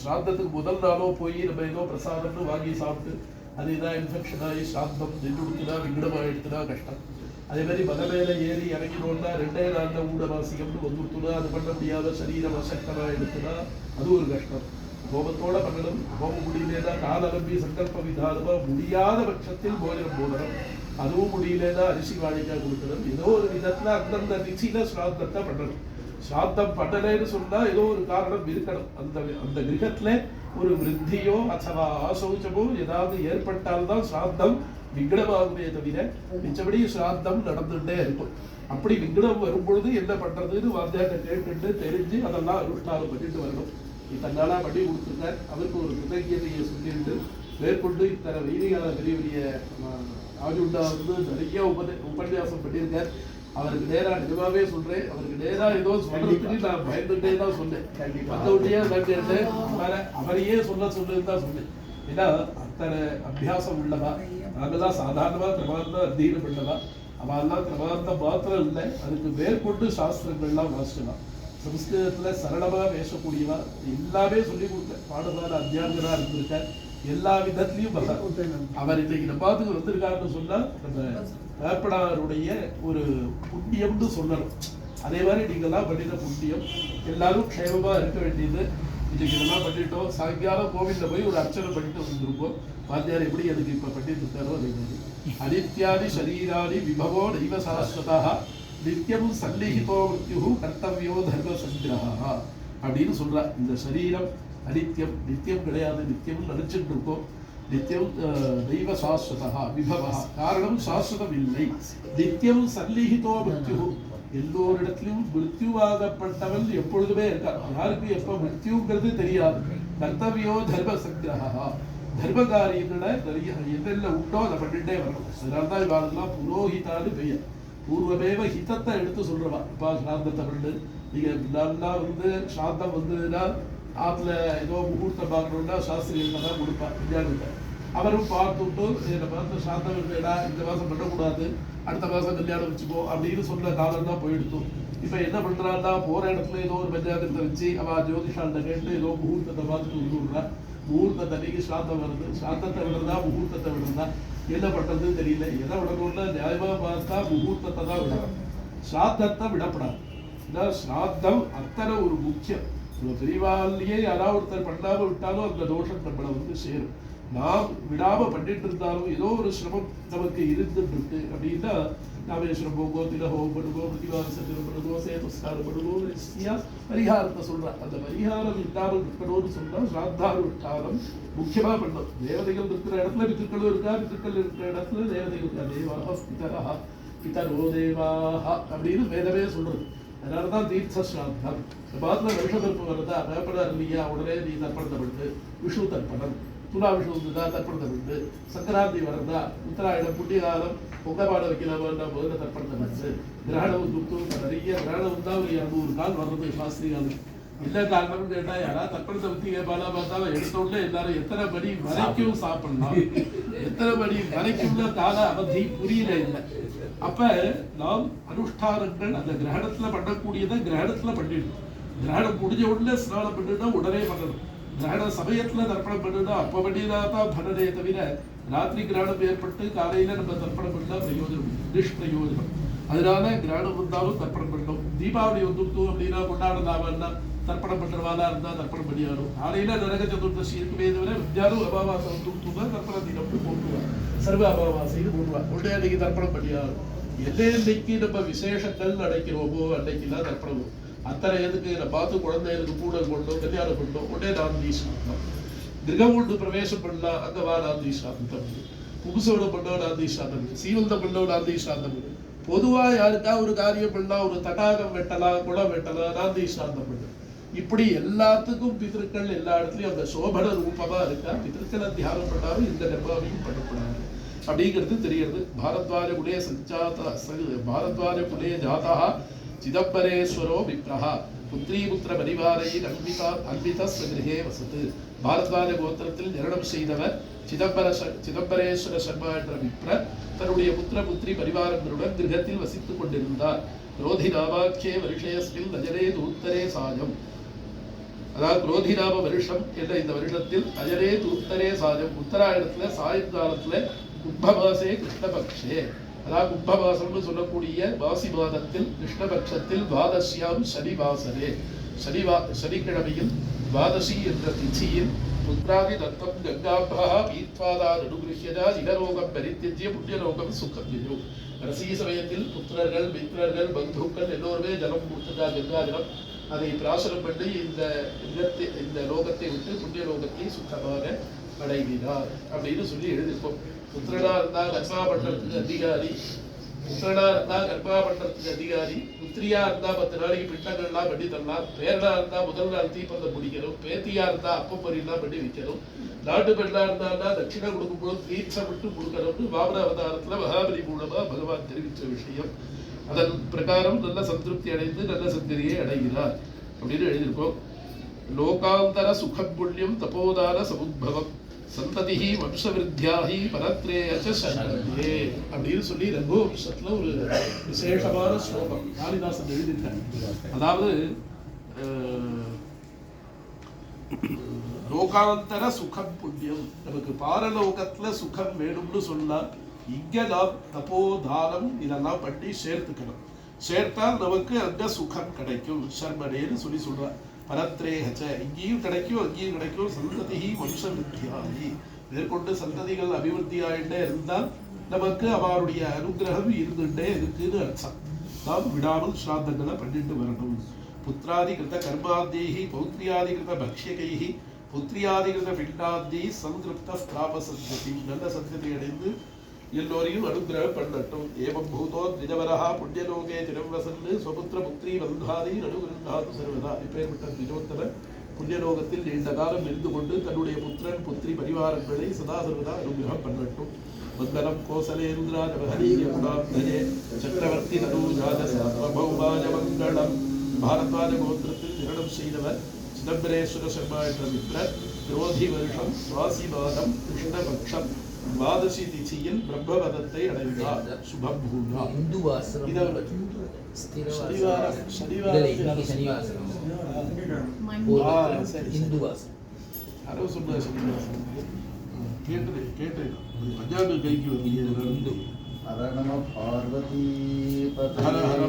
ஸ்ராத்தத்துக்கு முதல் நாளோ போய் நம்ம ஏதோ பிரசாதம்னு வாங்கி சாப்பிட்டு அது இதான் இன்ஃபெக்ஷன் ஆகி ஸ்ராத்தம் நின்றுடுத்துனா விங்கடமாயிடுத்துனா கஷ்டம். அதே மாதிரி மதமேல ஏறி இறங்கினோம்னா 2 நாள்ல ஊடவாசிகம்னு வந்துடுத்துனா அது பண்ண முடியாத சரீரம் அசக்தமா எடுத்துனா அது ஒரு கஷ்டம். ஹோமத்தோட பண்ணணும். ஹோமம் முடியலன்னா காலரம்பி சங்கல்ப விதானமா முடியாத பட்சத்தில் போஜனம் போடணும். அதுவும் முடியலன்னா அரிசி வாழைக்காய் கொடுக்கணும். ஏதோ ஒரு விதத்துல அந்தந்த நிச்சயில ஸ்ராத்தத்தை பண்ணணும். ஸ்ராத்தம் பண்ணலைன்னு சொன்னா ஏதோ ஒரு காரணம் இருக்கணும். அந்த கிரகத்துல ஒரு விருத்தியோ அथवा ஆசௌச்சமோ ஏதாவது ஏற்பட்டால்தான் ஸ்ராத்தம் விக்னமாகுமே தவிர மிச்சபடி ஸ்ராத்தம் நடந்துட்டே இருக்கும். அப்படி விக்னம் வரும்பொழுது என்ன பண்றதுன்னு வாத்தியார்ட்ட கேட்டுட்டு தெரிஞ்சு அதெல்லாம் அனுஷ்டானம் பண்ணிட்டு வரணும். இத்தனை நாளா பண்ணி கொடுத்துருக்கார். அவருக்கு ஒரு கிருதஜதையை சொல்லிட்டு மேற்கொண்டு இத்தனை வைதிகால பெரிய ஆஜுண்டா நிறைய உபன்யாசம் பண்ணியிருக்கார். அவருக்கு நேரா நிஜமாவே சொல்றேன், அவருக்கு நேரா ஏதோ சொல்றதுக்கு நான் பயந்துட்டே தான் சொன்னேன். மற்றவட்டியே நான் கேட்டேன், அவரையே சொல்லுன்னு தான் சொன்னேன். ஏன்னா அத்தனை அபியாசம் உள்ளவா. நாங்கெல்லாம் சாதாரணமா கிரமாந்தம் அத்தியனம் பண்ணவா. அவெல்லாம் கிரமாந்தம் மாத்திரம் இல்லை, அதுக்கு மேற்கொண்டு சாஸ்திரங்கள்லாம் வாசிக்கலாம். சம்ஸ்கிருதத்துல சரளமா பேசக்கூடியவா, எல்லாமே சொல்லி கொடுத்த பாடசாலை அத்தியாபகரா இருந்திருக்க, எல்லா விதத்திலையும் அவர் இன்னைக்கு நம்ம பாத்துக்கு வந்திருக்காருன்னு சொன்னா நம்ம வேப்பனாருடைய ஒரு புண்ணியம்னு சொல்லணும். அதே மாதிரி நீங்கெல்லாம் பண்ணின புண்ணியம், எல்லாரும் க்ஷேமமா இருக்க வேண்டியது. இன்னைக்கு இதெல்லாம் பண்ணிட்டோம். சாயங்காலம் கோவில்ல போய் ஒரு அர்ச்சனை பண்ணிட்டு வந்துருப்போம். வாத்தியார் எப்படி எனக்கு இப்ப பண்ணிட்டு இருக்காரோ அதே மாதிரி. அனித்யாதி சரீராணி விபவோ நைவ சாஸ்வதா நித்தியம் சல்லிஹிதோ மிருத்யு கர்த்தவ்யோ தர்ம சங்கிரஹா அப்படின்னு சொல்றா. இந்த சரீரம் அனித்தியம், நித்தியம் கிடையாது, நித்தியம் நினைச்சுட்டு இருக்கோம். நித்தியம் தெய்வ சாஸ்வதா விபவா, காரணம் சாஸ்வதம் இல்லை. நித்தியம் சல்லிஹிதோ மிருத்யு, எல்லோரிடத்திலும் மிருத்யுவாகப்பட்டவன் எப்பொழுதுமே இருக்கான். யாருக்கு எப்ப மிருத்யுங்கிறது தெரியாது. கர்த்தவியோ தர்ம சங்கிரஹா, தர்ம காரியங்களை நிறைய என்னென்ன உண்டோ அதை பண்ணிட்டே வரணும். அதனால்தான் இவாளெல்லாம் புரோஹிதான்னு பெயர். பூர்வமேவ ஹிதத்தை எடுத்து சொல்றவா. இப்போ சாந்தத்தை பண்ணு, நீங்க நல்லா சாந்தம் வந்ததுன்னா ஆத்துல ஏதோ முகூர்த்தம் பார்க்கணும்னா சாஸ்திரிகள் தான் கொடுப்பா விஞ்ஞானத்தை. அவரும் பார்த்துட்டு இந்த மாதம் சாந்தம் இல்லைடா, இந்த மாதம் பண்ணக்கூடாது, அடுத்த மாதம் கல்யாணம் வச்சுக்கோ அப்படின்னு சொன்ன காலம் தான் போயிடுத்தோம். இப்போ என்ன பண்றான்னா, போற இடத்துல ஏதோ ஒரு பஞ்சாயத்தை வச்சு அவ ஜோதிஷாண்ட கேட்டு ஏதோ முகூர்த்தத்தை பார்த்துட்டு விடுறா. முகூர்த்தத்தை அன்னைக்கு சாந்தம் வருது, சாந்தத்தை விடுறதா முகூர்த்தத்தை விடுறதா என்ன பண்றது தெரியல. எதை விடணும்னா நியாயமா பார்த்தா முகூர்த்தத்தை தான் விடணும், சாத்தத்தை விடப்படாது. ஸ்ராத்தம் அத்தனை ஒரு முக்கியம். பெரியவாள்லயே யாராவது ஒருத்தர் பண்ணாம விட்டாலும் அந்த தோஷம் நம்மளை சேரும். நாம் விடாம பண்ணிட்டு இருந்தாலும் ஏதோ ஒரு சிரமம் நமக்கு இருந்துட்டு இருக்கு அப்படின்னா, ராமேஸ்வரம் போகோ, திலஹோம் பண்ணுகோ, பிரதிவாசனம் பண்ணுகோ, சேதுஸ்காரம் பண்ணுகோ, பரிகாரத்தை சொல்றான். அந்த பரிகாரம் இல்லாமல் இருக்கணும்னு சொன்னா ஸ்ராத்தானுஷ்டானம் முக்கியமா பண்ணும். தேவதைகள் இருக்கிற இடத்துல பித்திருக்களும் இருக்கா, பித்திருக்கள் இருக்கிற இடத்துல தேவதைகள் இருக்கா. தேவாக பிதரா பிதரோ தேவாக அப்படின்னு வேதமே சொல்றது. அதனாலதான் தீர்த்த ஸ்ராத்தம். பாத்துல வருஷத்திற்கு வருதா, வேப்படா இல்லையா, உடனே நீ தர்ப்பணத்தை பண்ணு. விஷு தர்ப்பணம், துலா விஷு வந்துதா தர்ப்பணத்தை பண்ணு. சங்கராந்தி வரதா, உத்தராயணம் புண்ணியகாலம் பொங்கப்பாட வைக்கலாமா, முதல்ல தர்ப்பணத்தை பண்ணு. கிரகணம் துப்து நிறைய கிரகணம் தான் ஒரு 200 கால் வர்றது சாஸ்திரிகாலம். இல்ல காரணம்னு கேட்டா யாராவது தர்ப்பணத்தை பத்தி கேட்பாலா பார்த்தாலும் எடுத்த உடனே எல்லாரும் எத்தனை மணி வரைக்கும் சாப்பிடலாம், எத்தனை மணி வரைக்கும்னா கால அவதி புரியல இல்லை. அப்ப நாம் அனுஷ்டானங்கள் அந்த கிரகணத்துல பண்ணக்கூடியதை கிரகணத்துல பண்ணிடணும். கிரகணம் முடிஞ்ச உடனே ஸ்நானம் பண்ணினா உடனே பண்ணணும். கிரகண சமயத்துல தர்ப்பணம் பண்ணினா அப்ப பண்ணினாதான் பலனே தவிர ராத்திரி கிரகணம் ஏற்பட்டு காலையில நம்ம தர்ப்பணம் பண்ணா பிரயோஜனம் நிஷ்பிரயோஜனம். அதனால கிரகணம் வந்தாலும் தர்ப்பணம் பண்ணணும். தீபாவளி வந்துட்டு அப்படின்னா கொண்டாடலாமன்னா தர்ப்பணம் பண்றவாளா இருந்தா தர்ப்பணம் பண்ணியாடும். காலையில நரக சதுர்தசி இருக்குமே தவிர வித்யாரும் அமாவாசை வந்துட்டு தான் தர்ப்பண தினம் போட்டுவா, சர்வ அமாவாசைன்னு போட்டுவா. உடனே அன்னைக்கு தர்ப்பணம் பண்ணியாடும். என்னைக்கு நம்ம விசேஷங்கள் அடைக்கிறோமோ அன்னைக்குலாம் தர்ப்பணம். அத்தனை எதுக்கு பார்த்து குழந்தைகளுக்கு கூட கொண்டோம், கல்யாணம் பண்ணோம், உடனே நாந்தி சாந்தம். கிரகம் கொண்டு பிரவேசம் பண்ணலாம், அங்க வா நாந்தி சாந்தம். புகுசோட பண்ணோம் நாந்தி சாந்தம், சீவந்தம் பண்ணோம் நாந்தி சாந்தம். பொதுவா யாருக்கா ஒரு காரியம் பண்ணலாம், ஒரு தடாகம் வெட்டலாம், குளம் வெட்டலாம், நாந்தி சாந்தம் பண்ணு. இப்படி எல்லாத்துக்கும் பிதற்கள் எல்லா இடத்துலயும் அந்த சோபன ரூபமா இருக்கா. பிதற்களை தியானம் பண்ணாலும் இந்த நிர்வாகியும் பண்ணக்கூடாது அப்படிங்கிறது தெரிகிறது. பாரத்வார குலே சஞ்சாத பாரத்வார குலே ஜாதா சிதம்பரேஸ்வரோ விப்ரஹா புத்ரி புத்திர பரிவாரை அன்பித ஸ்வகிரஹே வசத்து. பாரத்வார கோத்திரத்தில் ஜனனம் செய்தவர் சிதம்பரேஸ்வர சர்மா என்ற விப்ர தன்னுடைய புத்திர புத்திரி பரிவாரங்களுடன் கிரகத்தில் வசித்துக் கொண்டிருந்தார். ரோதி நாமாக்கியே வருஷேஸ்மில் நஜரே தூத்தரே சாயம். அதாவது குரோதிநாம வருஷம் என்ற இந்த வருஷத்தில் அஜரே தூத்தரே சாயம், உத்தராயணத்துல சாயங்காலத்துல கும்பமாசே கிருஷ்ணபக்ஷே, அதாவது கும்பமாசம்னு சொல்லக்கூடிய மாசி மாதத்தில் கிருஷ்ணபக்ஷத்தில் துவாதசியாம் சனிவாசரே, சனிக்கிழமையில் துவாதசி என்ற திதியில் புத்திராதி தத்தம் கங்காபா பீத்வாதான் அனுகிரஹ்யதா இகலோகம் பரித்தியஜ்ய புண்ணியலோகம் சுகத்யஜோ. கடைசி சமயத்தில் புத்திரர்கள் மித்திரர்கள் பந்துக்கள் எல்லோருமே ஜலம் கொடுத்ததா கங்கா ஜலம், அதை பிராசனம் பண்ணி இந்த லோகத்தை விட்டு புண்ணிய லோகத்தை சுத்தமாக அடைகிறார் அப்படின்னு சொல்லி எழுதியிருக்கோம். புத்திரனா இருந்தா கர்மா பண்றதுக்கு அதிகாரி, புத்திரனா இருந்தா கர்மா பண்றதுக்கு அதிகாரி, புத்திரியா இருந்தா 10 நாளைக்கு பிண்டங்கள்லாம் பண்ணி தரலாம், பேரனா இருந்தா முதல் நாள் தீப்பந்தம் பிடிக்கணும், பேத்தியா இருந்தா அப்பம் பொரியெல்லாம் பண்ணி வைக்கணும், நாட்டு பெண்ணா இருந்தான்னா தட்சிணை கொடுக்கும்போது தீர்ச்சம் விட்டு கொடுக்கணும்னு வாமன அவதாரத்துல மகாபலி மூலமா பகவான் தெரிவித்த விஷயம். அதன் பிரகாரம் நல்ல சந்திருப்தி அடைந்து நல்ல சந்திரியை அடைகிறார் அப்படின்னு எழுதியிருக்கோம். லோகாந்தர சுகம் புண்ணியம் தபோதான சமுத்பவம் சந்ததி வம்சவிருத்தியாகி பரத்ரேயச்ச சரணே அப்படின்னு சொல்லி ரகுவம்சத்துல ஒரு விசேஷமான ஸ்லோகம் காளிதாசன் எழுதியிருக்காங்க. அதாவது லோகாந்தர சுகம் புண்ணியம். நமக்கு பாரலோகத்துல சுகம் வேணும்னு சொன்னா இங்க நாம் தபோதானம் இதெல்லாம் பண்ணி சேர்த்துக்கணும். சேர்த்தால் நமக்கு அங்க சுகம் கிடைக்கும். சர்மனேன்னு சொல்றார். பரத்ரேகச்ச, இங்கேயும் கிடைக்கும் அங்கேயும் கிடைக்கும். சந்ததி வம்ச விருத்தியாகி, மேற்கொண்டு சந்ததிகள் அபிவிருத்தி ஆகிட்டே இருந்தால் நமக்கு அவருடைய அனுகிரகம் இருந்துட்டே இருக்குன்னு அர்த்தம். நாம் விடாமல் ஸ்ராத்தங்களை பண்ணிட்டு வரணும். புத்திராதிகிருத கர்மாதீஹி பௌத்ரியாதிகிருத பக்ஷ்யகைஹி புத்திரியாதிகிருத பிண்டாதி சந்திருப்த பிராப சத்யதி. நல்ல சத்யத்தை அடைந்து எல்லோரையும் அனுகிரகம் பண்ணட்டும். ஏவம் பூதோ திஜவரஹா புண்ணியலோகே திரவசன்னு ஸ்வபுத்திர புத்திரி வந்தாதி அனுகிரகாது சர்வதா. இப்பேற்பட்ட திஜோத்தர புண்ணியலோகத்தில் நீண்ட காலம் இருந்து கொண்டு தன்னுடைய புத்திரன் புத்திரி பரிவாரங்களை சதா சர்வதா அனுகிரகம் பண்ணட்டும். மங்களம் கோசலேந்திராஜே சக்கரவர்த்தி தனூஜாத சார்வபௌமாய மங்களம். பாரத்வாஜ கோத்திரத்தில் நிரணம் செய்தவர் சிதம்பரேஸ்வர சர்மா என்ற மித்திரர் விரோதி வருஷம் சுவாசி மாதம் கிருஷ்ணபக்ஷம் துவாதசி திதியில் பிரம்மபதத்தை அடைந்தார். சுபம் பூங்கா. யாரோ சொன்ன சனிவாசம் கேட்டு பஞ்சாபி கைக்கு வருது. ஹர நம பார்வதி ஹர ஹர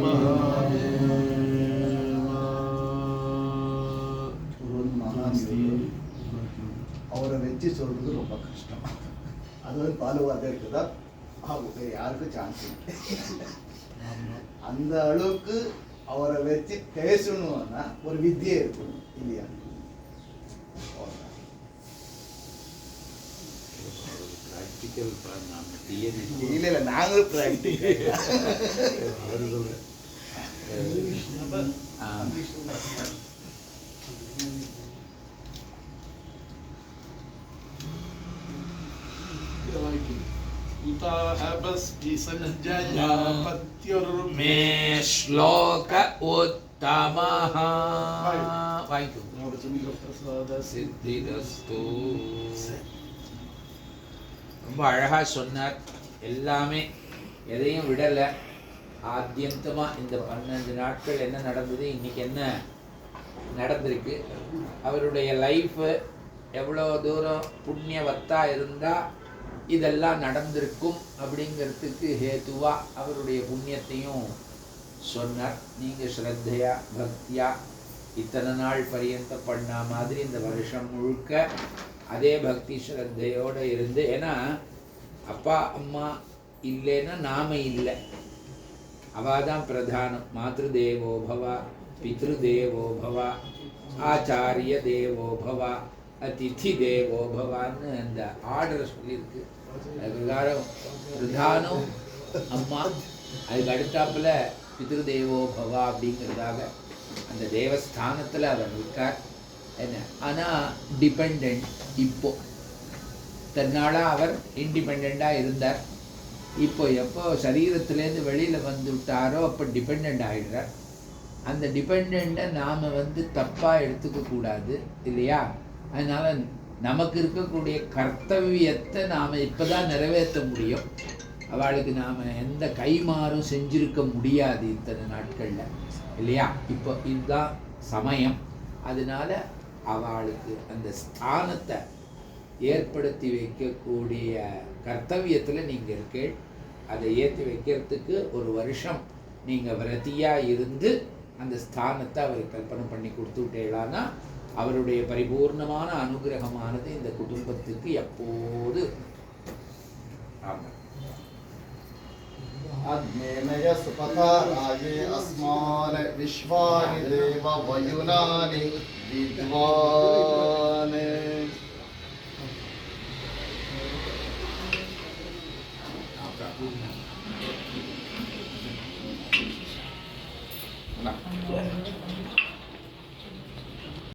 அவரை வச்சு சொல்றது ரொம்ப கஷ்டம். அது வந்து பாலுவாதம் இருக்குதா வேறு யாருக்கும் சான்ஸ் இல்லை. அந்த அளவுக்கு அவரை வச்சு பேசணும்னா ஒரு வித்தியை இருக்கணும் இல்லையா? இல்ல இல்ல நாங்களும் பிராக்டிக்கல். मे श्लोक उत्तमः सिद्धिरस्तु. ரொம்ப அழகா சொன்னார். எல்லாமே எதையும் விடலை. ஆத்தியந்தமா இந்த 12 நாட்கள் என்ன நடந்தது, இன்னைக்கு என்ன நடந்திருக்கு, அவருடைய லைஃப் எவ்வளோ தூரம் புண்ணியவத்தா இருந்தா இதெல்லாம் நடந்திருக்கும் அப்படிங்கிறதுக்கு ஹேத்துவா அவருடைய புண்ணியத்தையும் சொன்னார். நீங்கள் ஸ்ரத்தையா பக்தியா இத்தனை நாள் பரியந்த பண்ண மாதிரி இந்த வருஷம் முழுக்க அதே பக்தி ஸ்ரத்தையோடு இருந்து, ஏன்னா அப்பா அம்மா இல்லைன்னா நாம இல்லை, அவள் தான் பிரதானம். மாத்ரு தேவோ பவ, பித்ரு தேவோ பவ, ஆச்சாரிய தேவோ பவ, அதிதி தேவோ பவான்னு அந்த ஆர்டர் சொல்லியிருக்கு. அது பிரகாரம் பிரதானம் அம்மா, அதுக்கு அடுத்தாப்புல பித்ரு தேவோ பவா அப்படிங்கிறதாக அந்த தேவஸ்தானத்தில் அவர் இருக்கார். என்ன ஆனால் டிபெண்ட். இப்போ தன்னாலாக அவர் இண்டிபெண்ட்டாக இருந்தார். இப்போ எப்போ சரீரத்துலேருந்து வெளியில் வந்து விட்டாரோ அப்போ டிபெண்ட் ஆகிடுறார். அந்த டிபெண்ட்டை நாம் தப்பாக எடுத்துக்கக்கூடாது இல்லையா? அதனால் நமக்கு இருக்கக்கூடிய கர்த்தவியத்தை நாம் இப்போ தான் நிறைவேற்ற முடியும். அவளுக்கு நாம் எந்த கைமாறும் செஞ்சிருக்க முடியாது இத்தனை நாட்களில் இல்லையா? இப்போ இதுதான் சமயம். அதனால் அவளுக்கு அந்த ஸ்தானத்தை ஏற்படுத்தி வைக்கக்கூடிய கர்த்தவியத்தில் நீங்கள் இருக்கீள். அதை ஏற்றி வைக்கிறதுக்கு ஒரு வருஷம் நீங்கள் விரதியாக இருந்து அந்த ஸ்தானத்தை அவருக்கு கல்பனை பண்ணி கொடுத்து விட்டேளானா அவருடைய பரிபூர்ணமான அனுகிரகமானது இந்த குடும்பத்துக்கு எப்போது. ஆமாம். அக்னேனய சுபதாராயே அஸ்மான விஸ்வானி தேவ வயுனானி வித்வானே. Nah.